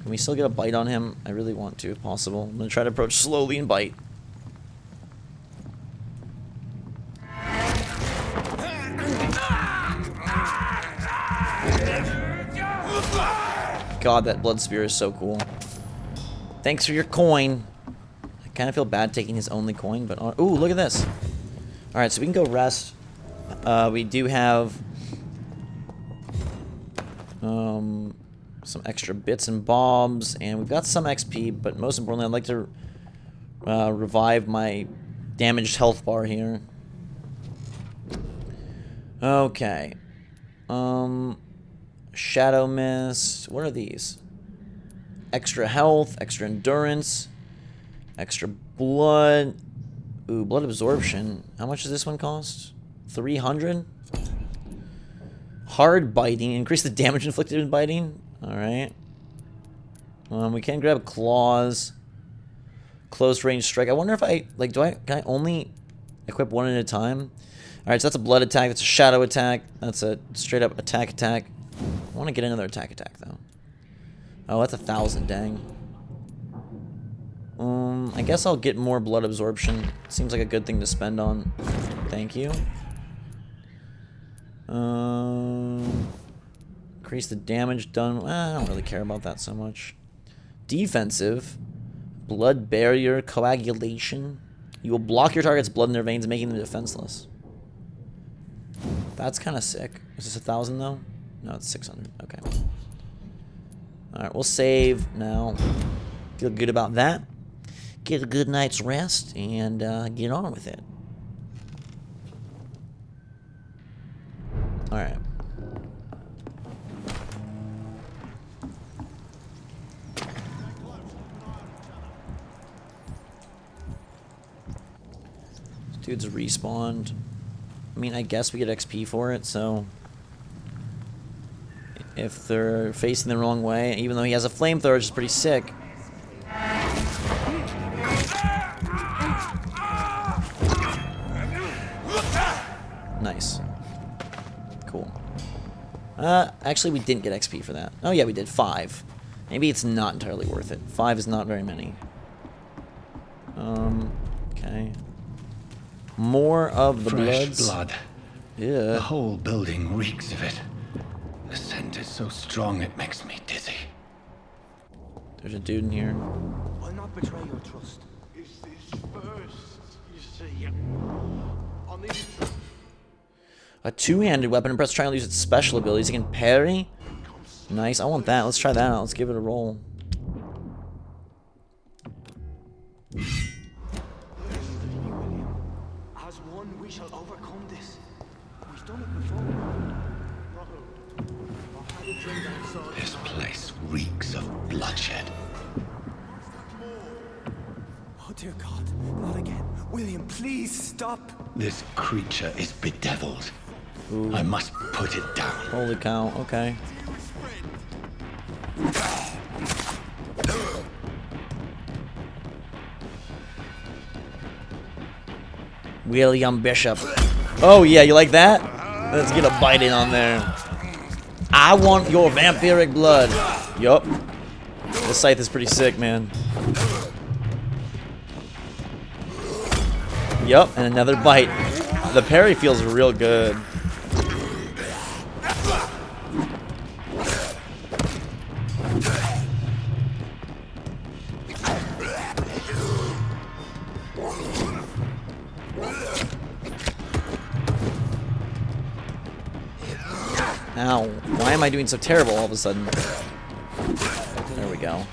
Can we still get a bite on him? I really want to, if possible. I'm going to try to approach slowly and bite. God, that blood spear is so cool. Thanks for your coin. I kind of feel bad taking his only coin, but... Ooh, look at this. Alright, so we can go rest. We do have... some extra bits and bobs, and we've got some XP, but most importantly, I'd like to revive my damaged health bar here. Okay. Shadow Mist. What are these? Extra health, extra endurance, extra blood. Ooh, blood absorption. How much does this one cost? 300? Hard biting. Increase the damage inflicted in biting. Alright. We can grab claws. Close range strike. I wonder if I, like, can I only equip one at a time? Alright, so that's a blood attack. That's a shadow attack. That's a straight up attack. I want to get another attack, though. Oh, that's 1,000, dang. I guess I'll get more blood absorption. Seems like a good thing to spend on. Thank you. Increase the damage done. I don't really care about that so much. Defensive. Blood barrier coagulation. You will block your target's blood in their veins, making them defenseless. That's kind of sick. Is this 1,000 though? No, it's 600. Okay. Alright, we'll save now. Feel good about that. Get a good night's rest and get on with it. Alright. Dude's respawned. I mean, I guess we get XP for it, so... If they're facing the wrong way, even though he has a flamethrower, which is pretty sick. Nice. Cool. Actually, we didn't get XP for that. Oh, yeah, we did 5. Maybe it's not entirely worth it. 5 is not very many. Okay. More of the bloods. Blood. Yeah. The whole building reeks of it. The scent is so strong it makes me dizzy. There's a dude in here. I'll not betray your trust. It's this first, you see. I need A two-handed weapon. And press triangle to use its special abilities. It can parry. Nice. I want that. Let's try that out. Let's give it a roll. As one, we shall overcome this. We've done it before. This place reeks of bloodshed. Oh, dear God. Not again. William, please stop. This creature is bedeviled. Ooh. I must put it down. Holy cow, okay. William Bishop. Oh yeah, you like that? Let's get a bite in on there. I want your vampiric blood. Yup. This scythe is pretty sick, man. Yup, and another bite. The parry feels real good. Ow. Why am I doing so terrible all of a sudden? There we go.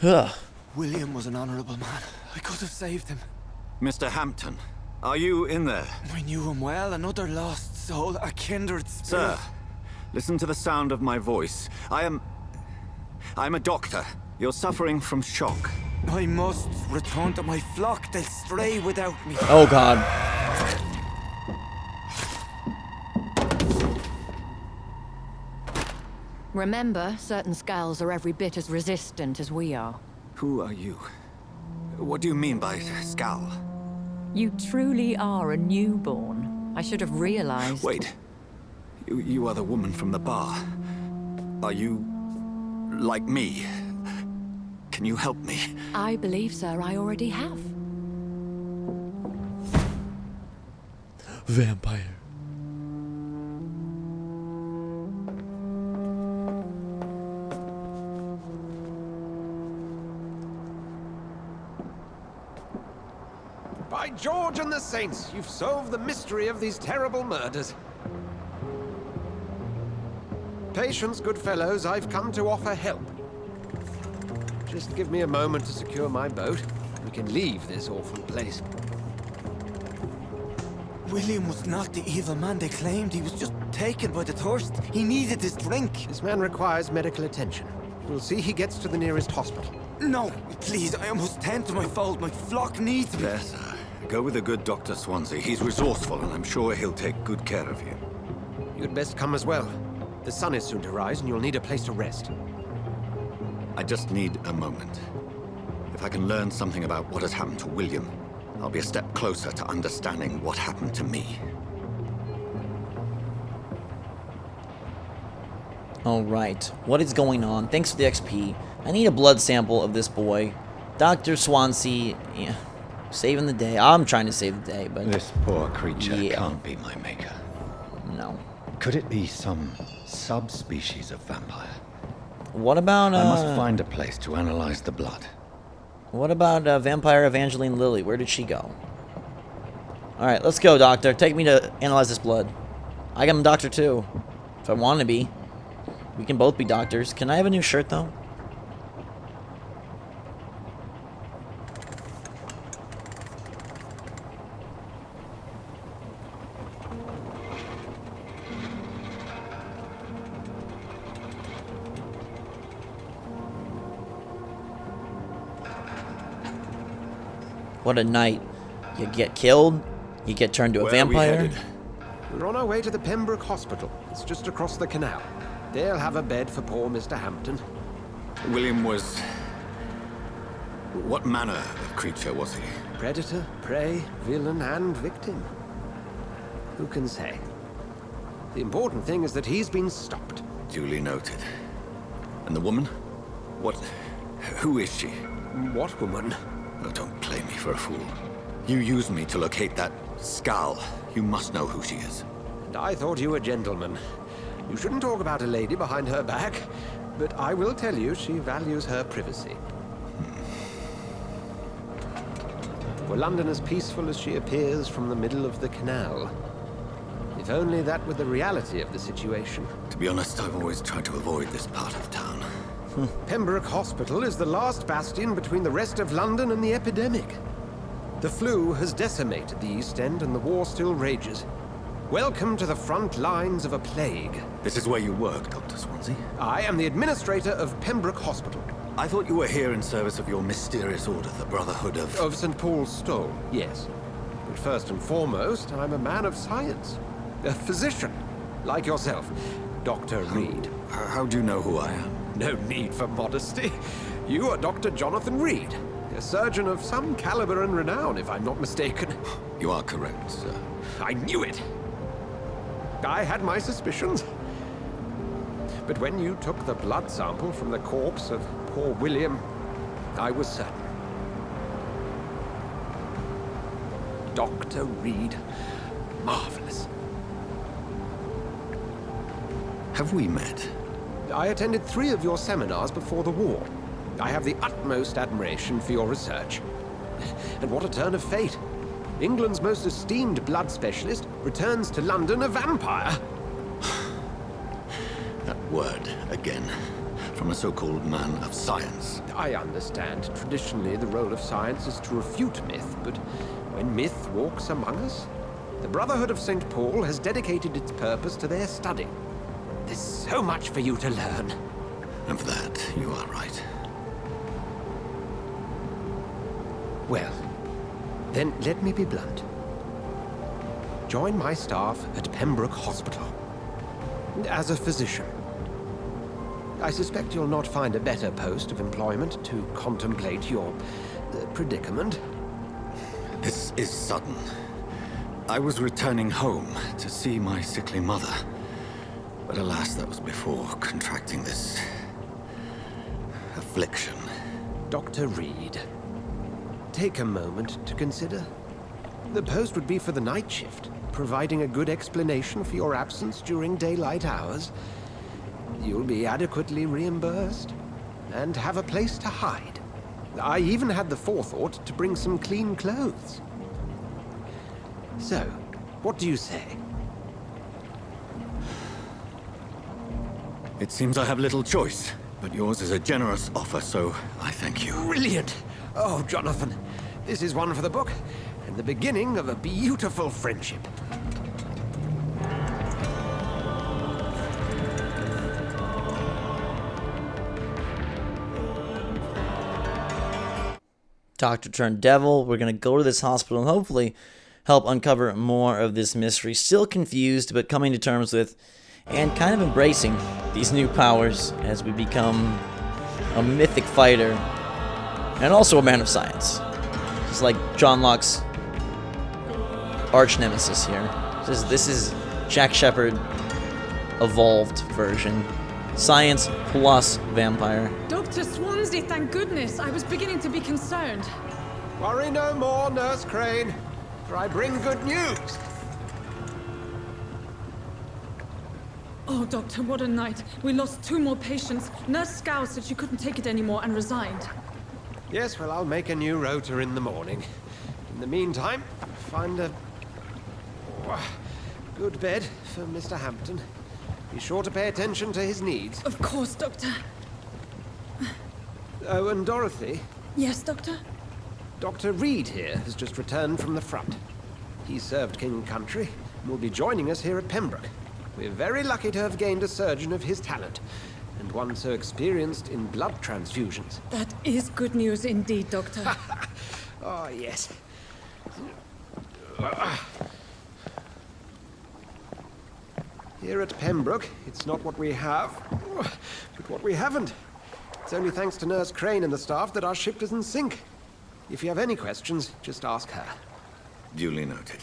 Ugh. William was an honorable man. I could have saved him. Mr. Hampton, are you in there? I knew him well, another lost soul, a kindred spirit. Sir, listen to the sound of my voice. I'm a doctor. You're suffering from shock. I must return to my flock. They'll stray without me. Oh, God. Remember, certain skulls are every bit as resistant as we are. Who are you? What do you mean by skull? You truly are a newborn. I should have realized. Wait. You are the woman from the bar. Are you like me? Can you help me? I believe, sir, I already have. Vampire. By George and the Saints, you've solved the mystery of these terrible murders. Patience, good fellows, I've come to offer help. Just give me a moment to secure my boat. We can leave this awful place. William was not the evil man they claimed. He was just taken by the thirst. He needed his drink. This man requires medical attention. We'll see he gets to the nearest hospital. No, please, I must tend to my fold. My flock needs me. There, sir. Go with the good Dr. Swansea. He's resourceful, and I'm sure he'll take good care of you. You'd best come as well. The sun is soon to rise, and you'll need a place to rest. I just need a moment. If I can learn something about what has happened to William, I'll be a step closer to understanding what happened to me. Alright, what is going on? Thanks for the XP. I need a blood sample of this boy. Dr. Swansea, yeah, saving the day. I'm trying to save the day, but... This poor creature yeah. can't be my maker. No. Could it be some subspecies of vampire? What about, I must find a place to analyze the blood. What about Vampire Evangeline Lilly? Where did she go? Alright, let's go, Doctor. Take me to analyze this blood. I am a doctor, too. If I want to be. We can both be doctors. Can I have a new shirt, though? What a night. You get killed, you get turned to a vampire. We're on our way to the Pembroke Hospital. It's just across the canal. They'll have a bed for poor Mr. Hampton. William was... What manner of creature was he? Predator, prey, villain, and victim. Who can say? The important thing is that he's been stopped. Duly noted. And the woman? What... Who is she? What woman? Oh, don't play me for a fool. You used me to locate that skull. You must know who she is. And I thought you a gentleman. You shouldn't talk about a lady behind her back, but I will tell you she values her privacy. Were London as peaceful as she appears from the middle of the canal? If only that were the reality of the situation. To be honest, I've always tried to avoid this part of town. Pembroke Hospital is the last bastion between the rest of London and the epidemic. The flu has decimated the East End and the war still rages. Welcome to the front lines of a plague. This is where you work, Dr. Swansea? I am the administrator of Pembroke Hospital. I thought you were here in service of your mysterious order, the Brotherhood of... Of St. Paul's Stole, yes. But first and foremost, I'm a man of science. A physician, like yourself, Dr. Reid. How do you know who I am? No need for modesty. You are Dr. Jonathan Reid, a surgeon of some caliber and renown, if I'm not mistaken. You are correct, sir. I knew it! I had my suspicions. But when you took the blood sample from the corpse of poor William, I was certain. Dr. Reid, marvelous. Have we met? I attended 3 of your seminars before the war. I have the utmost admiration for your research. And what a turn of fate. England's most esteemed blood specialist returns to London a vampire. That word, again. From a so-called man of science. I understand. Traditionally, the role of science is to refute myth, but when myth walks among us, the Brotherhood of St. Paul has dedicated its purpose to their study. There's so much for you to learn. Of that, you are right. Well, then let me be blunt. Join my staff at Pembroke Hospital. As a physician. I suspect you'll not find a better post of employment to contemplate your predicament. This is sudden. I was returning home to see my sickly mother. But alas, that was before contracting this... affliction. Dr. Reid, take a moment to consider. The post would be for the night shift, providing a good explanation for your absence during daylight hours. You'll be adequately reimbursed, and have a place to hide. I even had the forethought to bring some clean clothes. So, what do you say? It seems I have little choice, but yours is a generous offer, so I thank you. Brilliant! Oh, Jonathan, this is one for the book, and the beginning of a beautiful friendship. Doctor turned devil. We're going to go to this hospital and hopefully help uncover more of this mystery. Still confused, but coming to terms with and kind of embracing these new powers as we become a mythic fighter and also a man of science. Just like John Locke's arch nemesis here. This is Jack Shephard evolved version. Science plus vampire. Dr. Swansea, thank goodness. I was beginning to be concerned. Worry no more, Nurse Crane, for I bring good news. Oh, Doctor, what a night. We lost 2 more patients. Nurse Scow said she couldn't take it anymore and resigned. Yes, well, I'll make a new rota in the morning. In the meantime, find a good bed for Mr. Hampton. Be sure to pay attention to his needs. Of course, Doctor. Oh, and Dorothy? Yes, Doctor? Dr. Reid here has just returned from the front. He served King and Country and will be joining us here at Pembroke. We're very lucky to have gained a surgeon of his talent, and one so experienced in blood transfusions. That is good news indeed, Doctor. Oh, yes. Here at Pembroke, it's not what we have, but what we haven't. It's only thanks to Nurse Crane and the staff that our ship doesn't sink. If you have any questions, just ask her. Duly noted.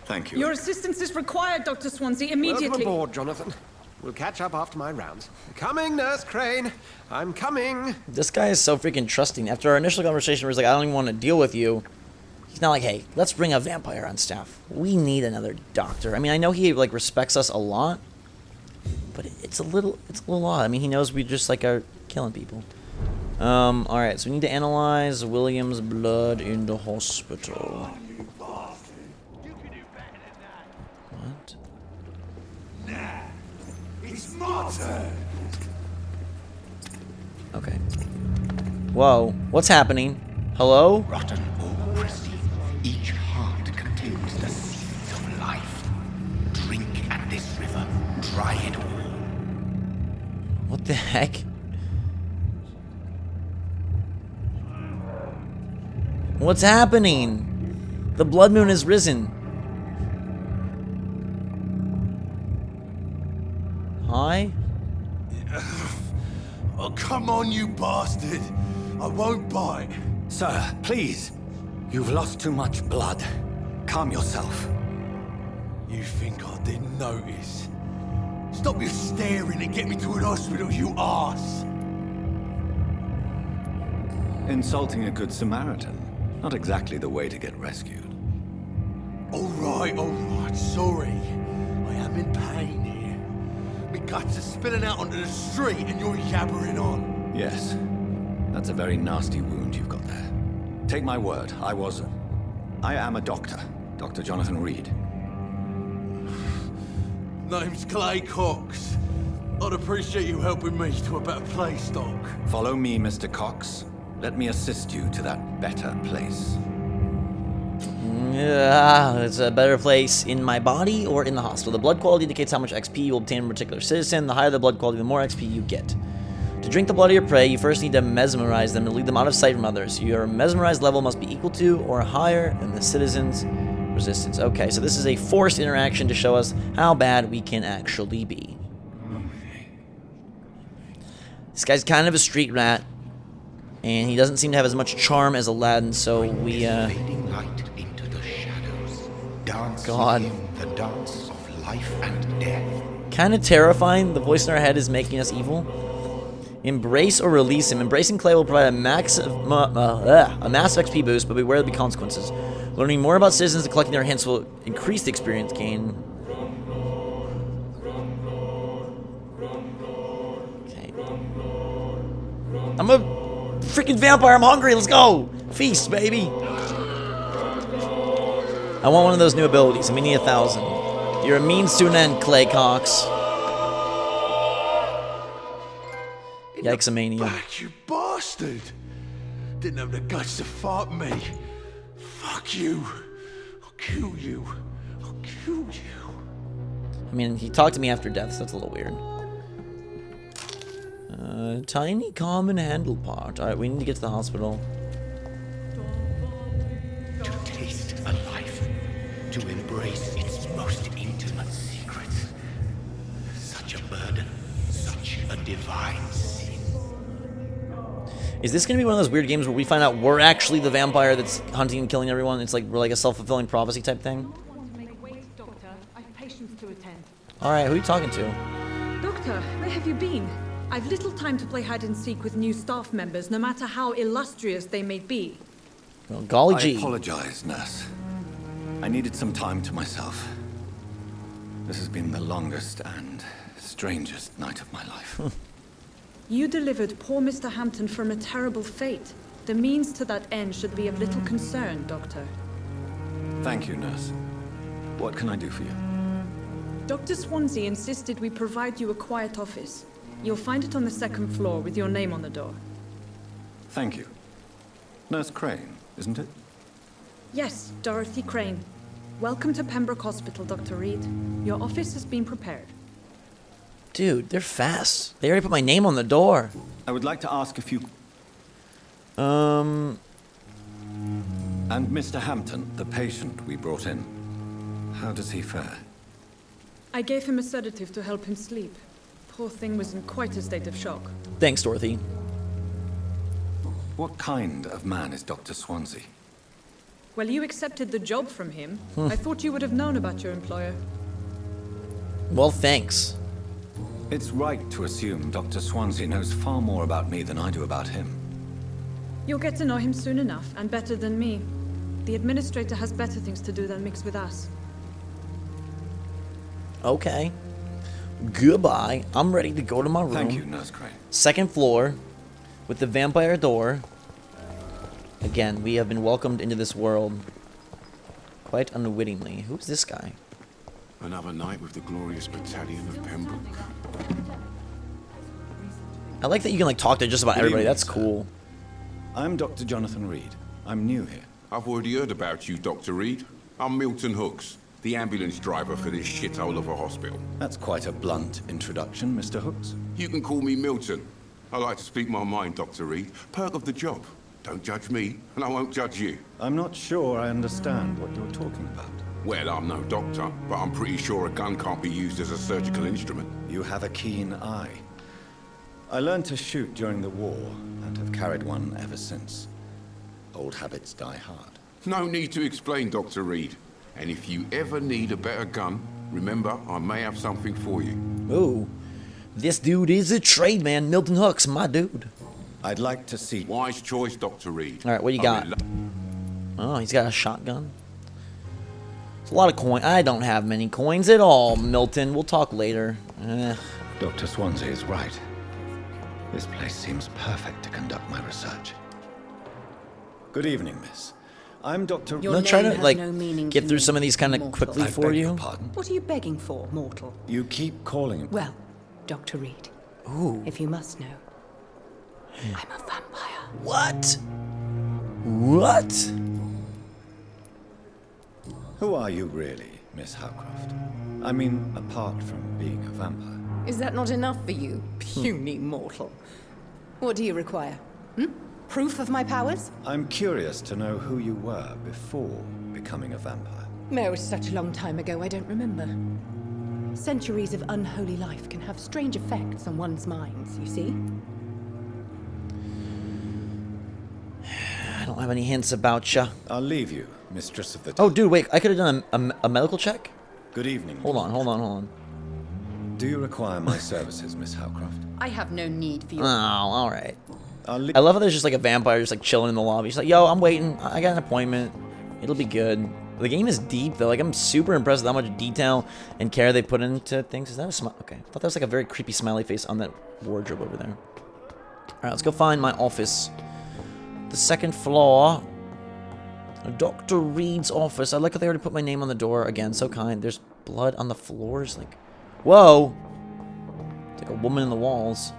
Thank you. Your assistance is required, Dr. Swansea, immediately. Welcome aboard, Jonathan. We'll catch up after my rounds. Coming, Nurse Crane. I'm coming. This guy is so freaking trusting. After our initial conversation where he's like, I don't even want to deal with you, he's not like, hey, let's bring a vampire on staff. We need another doctor. I mean, I know he like respects us a lot, but it's a little odd. I mean, he knows we just like are killing people. All right, so we need to analyze William's blood in the hospital. What? Nah, it's my turn. Okay. Whoa, what's happening? Hello? Rotten or pristine, each heart contains the seeds of life. try it all. What the heck? What's happening? The blood moon has risen. Hi? Oh, come on, you bastard. I won't bite. Sir, please. You've lost too much blood. Calm yourself. You think I didn't notice? Stop your staring and get me to an hospital, you arse! Insulting a good Samaritan. Not exactly the way to get rescued. Alright, sorry. I am in pain here. My guts are spilling out onto the street and you're yabbering on. Yes. That's a very nasty wound you've got there. Take my word, I am a doctor. Dr. Jonathan Reid. Name's Clay Cox. I'd appreciate you helping me to a better place, Doc. Follow me, Mr. Cox. Let me assist you to that better place. It's a better place in my body or in the hospital. The blood quality indicates how much XP you will obtain from a particular citizen. The higher the blood quality, the more XP you get. To drink the blood of your prey, you first need to mesmerize them to lead them out of sight from others. Your mesmerized level must be equal to or higher than the citizen's resistance. Okay, so this is a forced interaction to show us how bad we can actually be. This guy's kind of a street rat, and he doesn't seem to have as much charm as Aladdin, so we, Fading light into the shadows. Dance God. with him, the dance of life and death. kind of terrifying. The voice in our head is making us evil. Embrace or release him. Embracing Clay will provide a massive XP boost, but beware of the consequences. Learning more about citizens and collecting their hints will increase the experience gain. Okay. I'm a freaking vampire. I'm hungry. Let's go. Feast, baby. I want one of those new abilities, and we need 1,000. You're a means to an end, Clay Cox. Yikes-a-mania. Back, you bastard! Didn't have the guts to fight me. Fuck you. I'll kill you. I'll kill you. I mean, he talked to me after death, so that's a little weird. Tiny common handle part. Alright, we need to get to the hospital. To taste a life, to embrace its most intimate secrets. Such a burden, such a divine sin. Is this going to be one of those weird games where we find out we're actually the vampire that's hunting and killing everyone? It's like we're like a self-fulfilling prophecy type thing? Alright, who are you talking to? Doctor, where have you been? I've little time to play hide and seek with new staff members, no matter how illustrious they may be. Well, golly gee. I apologize, nurse. I needed some time to myself. This has been the longest and strangest night of my life. You delivered poor Mr. Hampton from a terrible fate. The means to that end should be of little concern, Doctor. Thank you, nurse. What can I do for you? Dr. Swansea insisted we provide you a quiet office. You'll find it on the second floor with your name on the door. Thank you. Nurse Crane, isn't it? Yes, Dorothy Crane. Welcome to Pembroke Hospital, Dr. Reid. Your office has been prepared. Dude, they're fast. They already put my name on the door. I would like to ask a few... And Mr. Hampton, the patient we brought in, how does he fare? I gave him a sedative to help him sleep. Poor thing was in quite a state of shock. Thanks, Dorothy. What kind of man is Dr. Swansea? Well, you accepted the job from him. I thought you would have known about your employer. Well, thanks. It's right to assume Dr. Swansea knows far more about me than I do about him. You'll get to know him soon enough, and better than me. The administrator has better things to do than mix with us. Okay. Goodbye. I'm ready to go to my room. Thank you, Nurse Crane. Second floor, with the vampire door. Again, we have been welcomed into this world quite unwittingly. Who's this guy? Another night with the glorious battalion of Pembroke. I like that you can like talk to just about everybody. That's cool. I'm Dr. Jonathan Reid. I'm new here. I've already heard about you, Dr. Reid. I'm Milton Hooks. The ambulance driver for this shithole of a hospital. That's quite a blunt introduction, Mr. Hooks. You can call me Milton. I like to speak my mind, Dr. Reid. Perk of the job. Don't judge me, and I won't judge you. I'm not sure I understand what you're talking about. Well, I'm no doctor, but I'm pretty sure a gun can't be used as a surgical instrument. You have a keen eye. I learned to shoot during the war, and have carried one ever since. Old habits die hard. No need to explain, Dr. Reid. And if you ever need a better gun, remember, I may have something for you. Ooh. This dude is a trade man. Milton Hooks, my dude. I'd like to see... Wise choice, Dr. Reid. Alright, what you got? Oh, he's got a shotgun. It's a lot of coin. I don't have many coins at all, Milton. We'll talk later. Dr. Swansea is right. This place seems perfect to conduct my research. Good evening, miss. I'm Dr. I'm gonna try to, like, get through some of these kind of quickly for you. What are you begging for, mortal? You keep calling... Well, Dr. Reid. Ooh. If you must know, I'm a vampire. What? What? Who are you really, Miss Howcroft? I mean, apart from being a vampire. Is that not enough for you, puny mortal? What do you require? Proof of my powers? I'm curious to know who you were before becoming a vampire. No, it was such a long time ago, I don't remember. Centuries of unholy life can have strange effects on one's minds, you see? I don't have any hints about you. I'll leave you, mistress of the... Oh, dude, wait. I could have done a medical check? Good evening. Hold on. Do you require my services, Miss Howcroft? I have no need for your... Oh, alright. I love how there's just like a vampire just like chilling in the lobby. She's like, yo, I'm waiting. I got an appointment. It'll be good. The game is deep, though. Like, I'm super impressed with how much detail and care they put into things. Is that a smile? Okay. I thought that was like a very creepy smiley face on that wardrobe over there. Alright, let's go find my office. The second floor. Dr. Reid's office. I like how they already put my name on the door. Again, so kind. There's blood on the floors. Like, whoa. It's like a woman in the walls.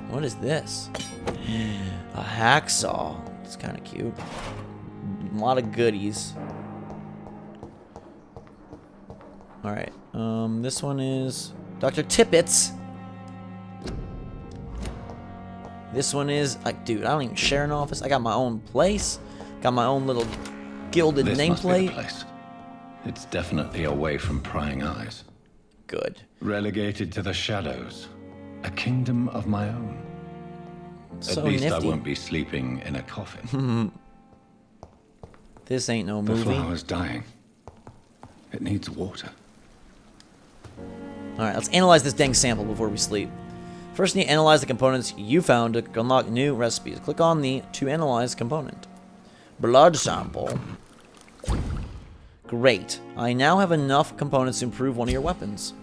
What is this? A hacksaw. It's kind of cute. A lot of goodies. Alright. This one is Dr. Tippett's. This one is... dude, I don't even share an office. I got my own place. Got my own little gilded This must be nameplate. the place. It's definitely away from prying eyes. Good. Relegated to the shadows. A kingdom of my own. So At least nifty. I won't be sleeping in a coffin. This ain't no The movie. flower's dying. It needs water. Alright, let's analyze this dang sample before we sleep. First, you need to analyze the components you found to unlock new recipes. Click on the To Analyze component. Blood sample. Great. I now have enough components to improve one of your weapons.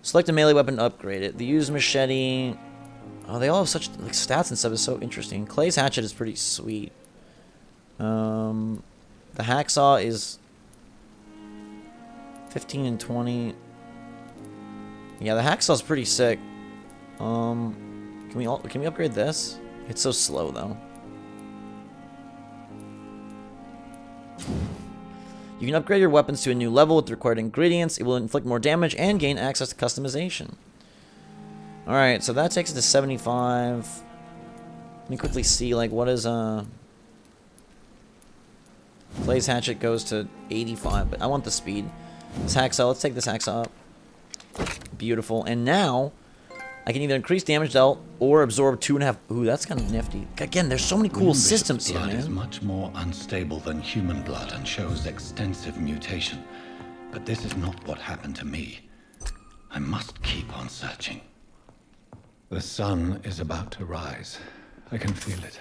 Select a melee weapon to upgrade it. The used machete... Oh, they all have such like stats and stuff. Is so interesting. Clay's hatchet is pretty sweet. The hacksaw is 15 and 20. Yeah, the hacksaw's pretty sick. Can we upgrade this? It's so slow though. You can upgrade your weapons to a new level with the required ingredients. It will inflict more damage and gain access to customization. Alright, so that takes it to 75. Let me quickly see, like, what is, Clay's hatchet goes to 85, but I want the speed. This hacksaw, let's take this hacksaw up. Beautiful. And now, I can either increase damage dealt or absorb 2.5. Ooh, that's kind of nifty. Again, there's so many cool systems here, blood man. is much more unstable than human blood and shows extensive mutation. But this is not what happened to me. I must keep on searching. The sun is about to rise. I can feel it.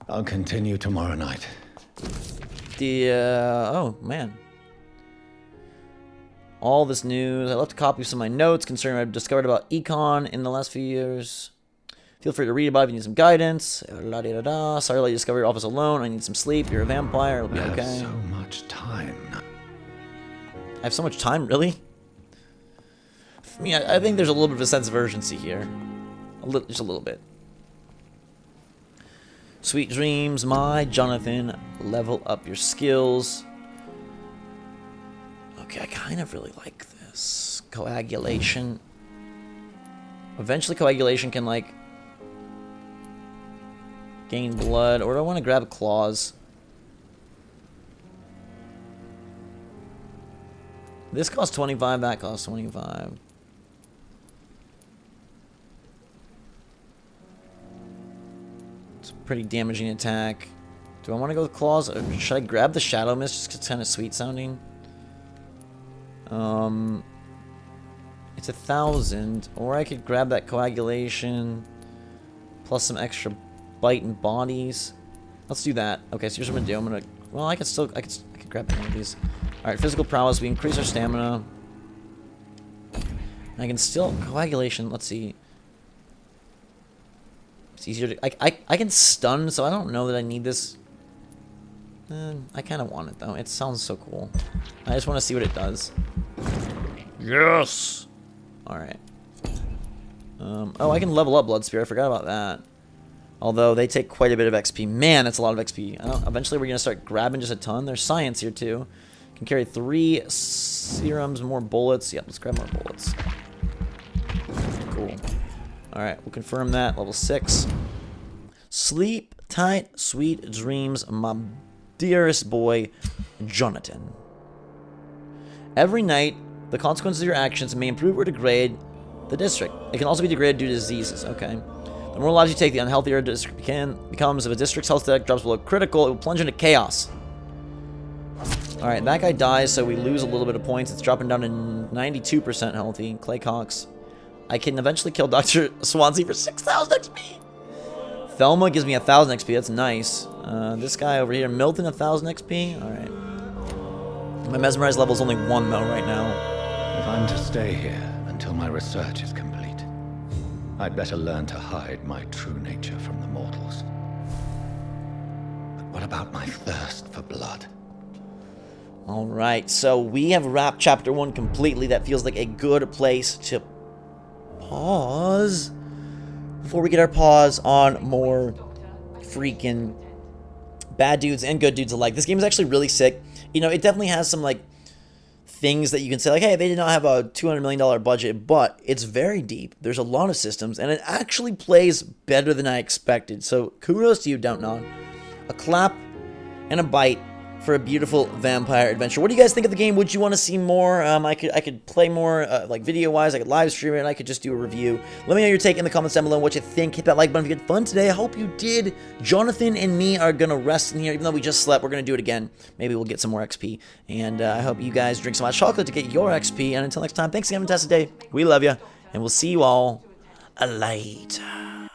I'll continue tomorrow night. Oh, man. All this news. I left a copy of some of my notes concerning what I've discovered about econ in the last few years. Feel free to read about it if you need some guidance. La -da -da -da. Sorry to let you discover your office alone. I need some sleep. You're a vampire. It'll be I okay. have so much time. I have so much time, really? I mean, I think there's a little bit of a sense of urgency here. Just a little bit. Sweet dreams, my Jonathan. Level up your skills. Okay, I kind of really like this. Coagulation. Eventually coagulation can, like, gain blood. Or do I want to grab claws? This costs 25, that costs 25. It's a pretty damaging attack. Do I want to go with claws? Or should I grab the Shadow Mist just 'cause it's kind of sweet sounding? It's 1,000. Or I could grab that coagulation plus some extra bite and bodies. Let's do that. Okay, so here's what I'm gonna do. I'm gonna. Well, I could grab one of these. All right, physical prowess. We increase our stamina. I can still coagulation. Let's see. It's easier to. I can stun, so I don't know that I need this. I kind of want it though. It sounds so cool. I just want to see what it does. Yes. All right. Oh, I can level up Blood Spear. I forgot about that. Although they take quite a bit of XP. Man, that's a lot of XP. Eventually, we're gonna start grabbing just a ton. There's science here too. Can carry 3 serums, more bullets. Yep, let's grab more bullets. Cool. All right, we'll confirm that. Level 6. Sleep tight, sweet dreams, my dearest boy, Jonathan. Every night, the consequences of your actions may improve or degrade the district. It can also be degraded due to diseases. Okay. The more lives you take, the unhealthier a district becomes. If a district's health stack drops below critical, it will plunge into chaos. Alright, that guy dies, so we lose a little bit of points. It's dropping down to 92% healthy. Claycox. I can eventually kill Dr. Swansea for 6,000 XP. Thelma gives me 1,000 XP. That's nice. This guy over here, Milton, 1,000 XP. Alright. My mesmerized level is only 1 though right now. If I'm to stay here until my research is complete, I'd better learn to hide my true nature from the mortals. But what about my thirst for blood? Alright, so we have wrapped Chapter 1 completely. That feels like a good place to pause before we get our paws on more freaking bad dudes and good dudes alike. This game is actually really sick. You know, it definitely has some, like, things that you can say, like, hey, they did not have a $200 million budget, but it's very deep. There's a lot of systems, and it actually plays better than I expected. So kudos to you, DONTNOD. A clap and a bite for a beautiful vampire adventure. What do you guys think of the game? Would you want to see more? I could play more, like video-wise. I could live stream it, and I could just do a review. Let me know your take in the comments down below, what you think. Hit that like button if you had fun today. I hope you did. Jonathan and me are going to rest in here. Even though we just slept, we're going to do it again. Maybe we'll get some more XP. And I hope you guys drink some hot chocolate to get your XP. And until next time, thanks again for the day. We love you, and we'll see you all later.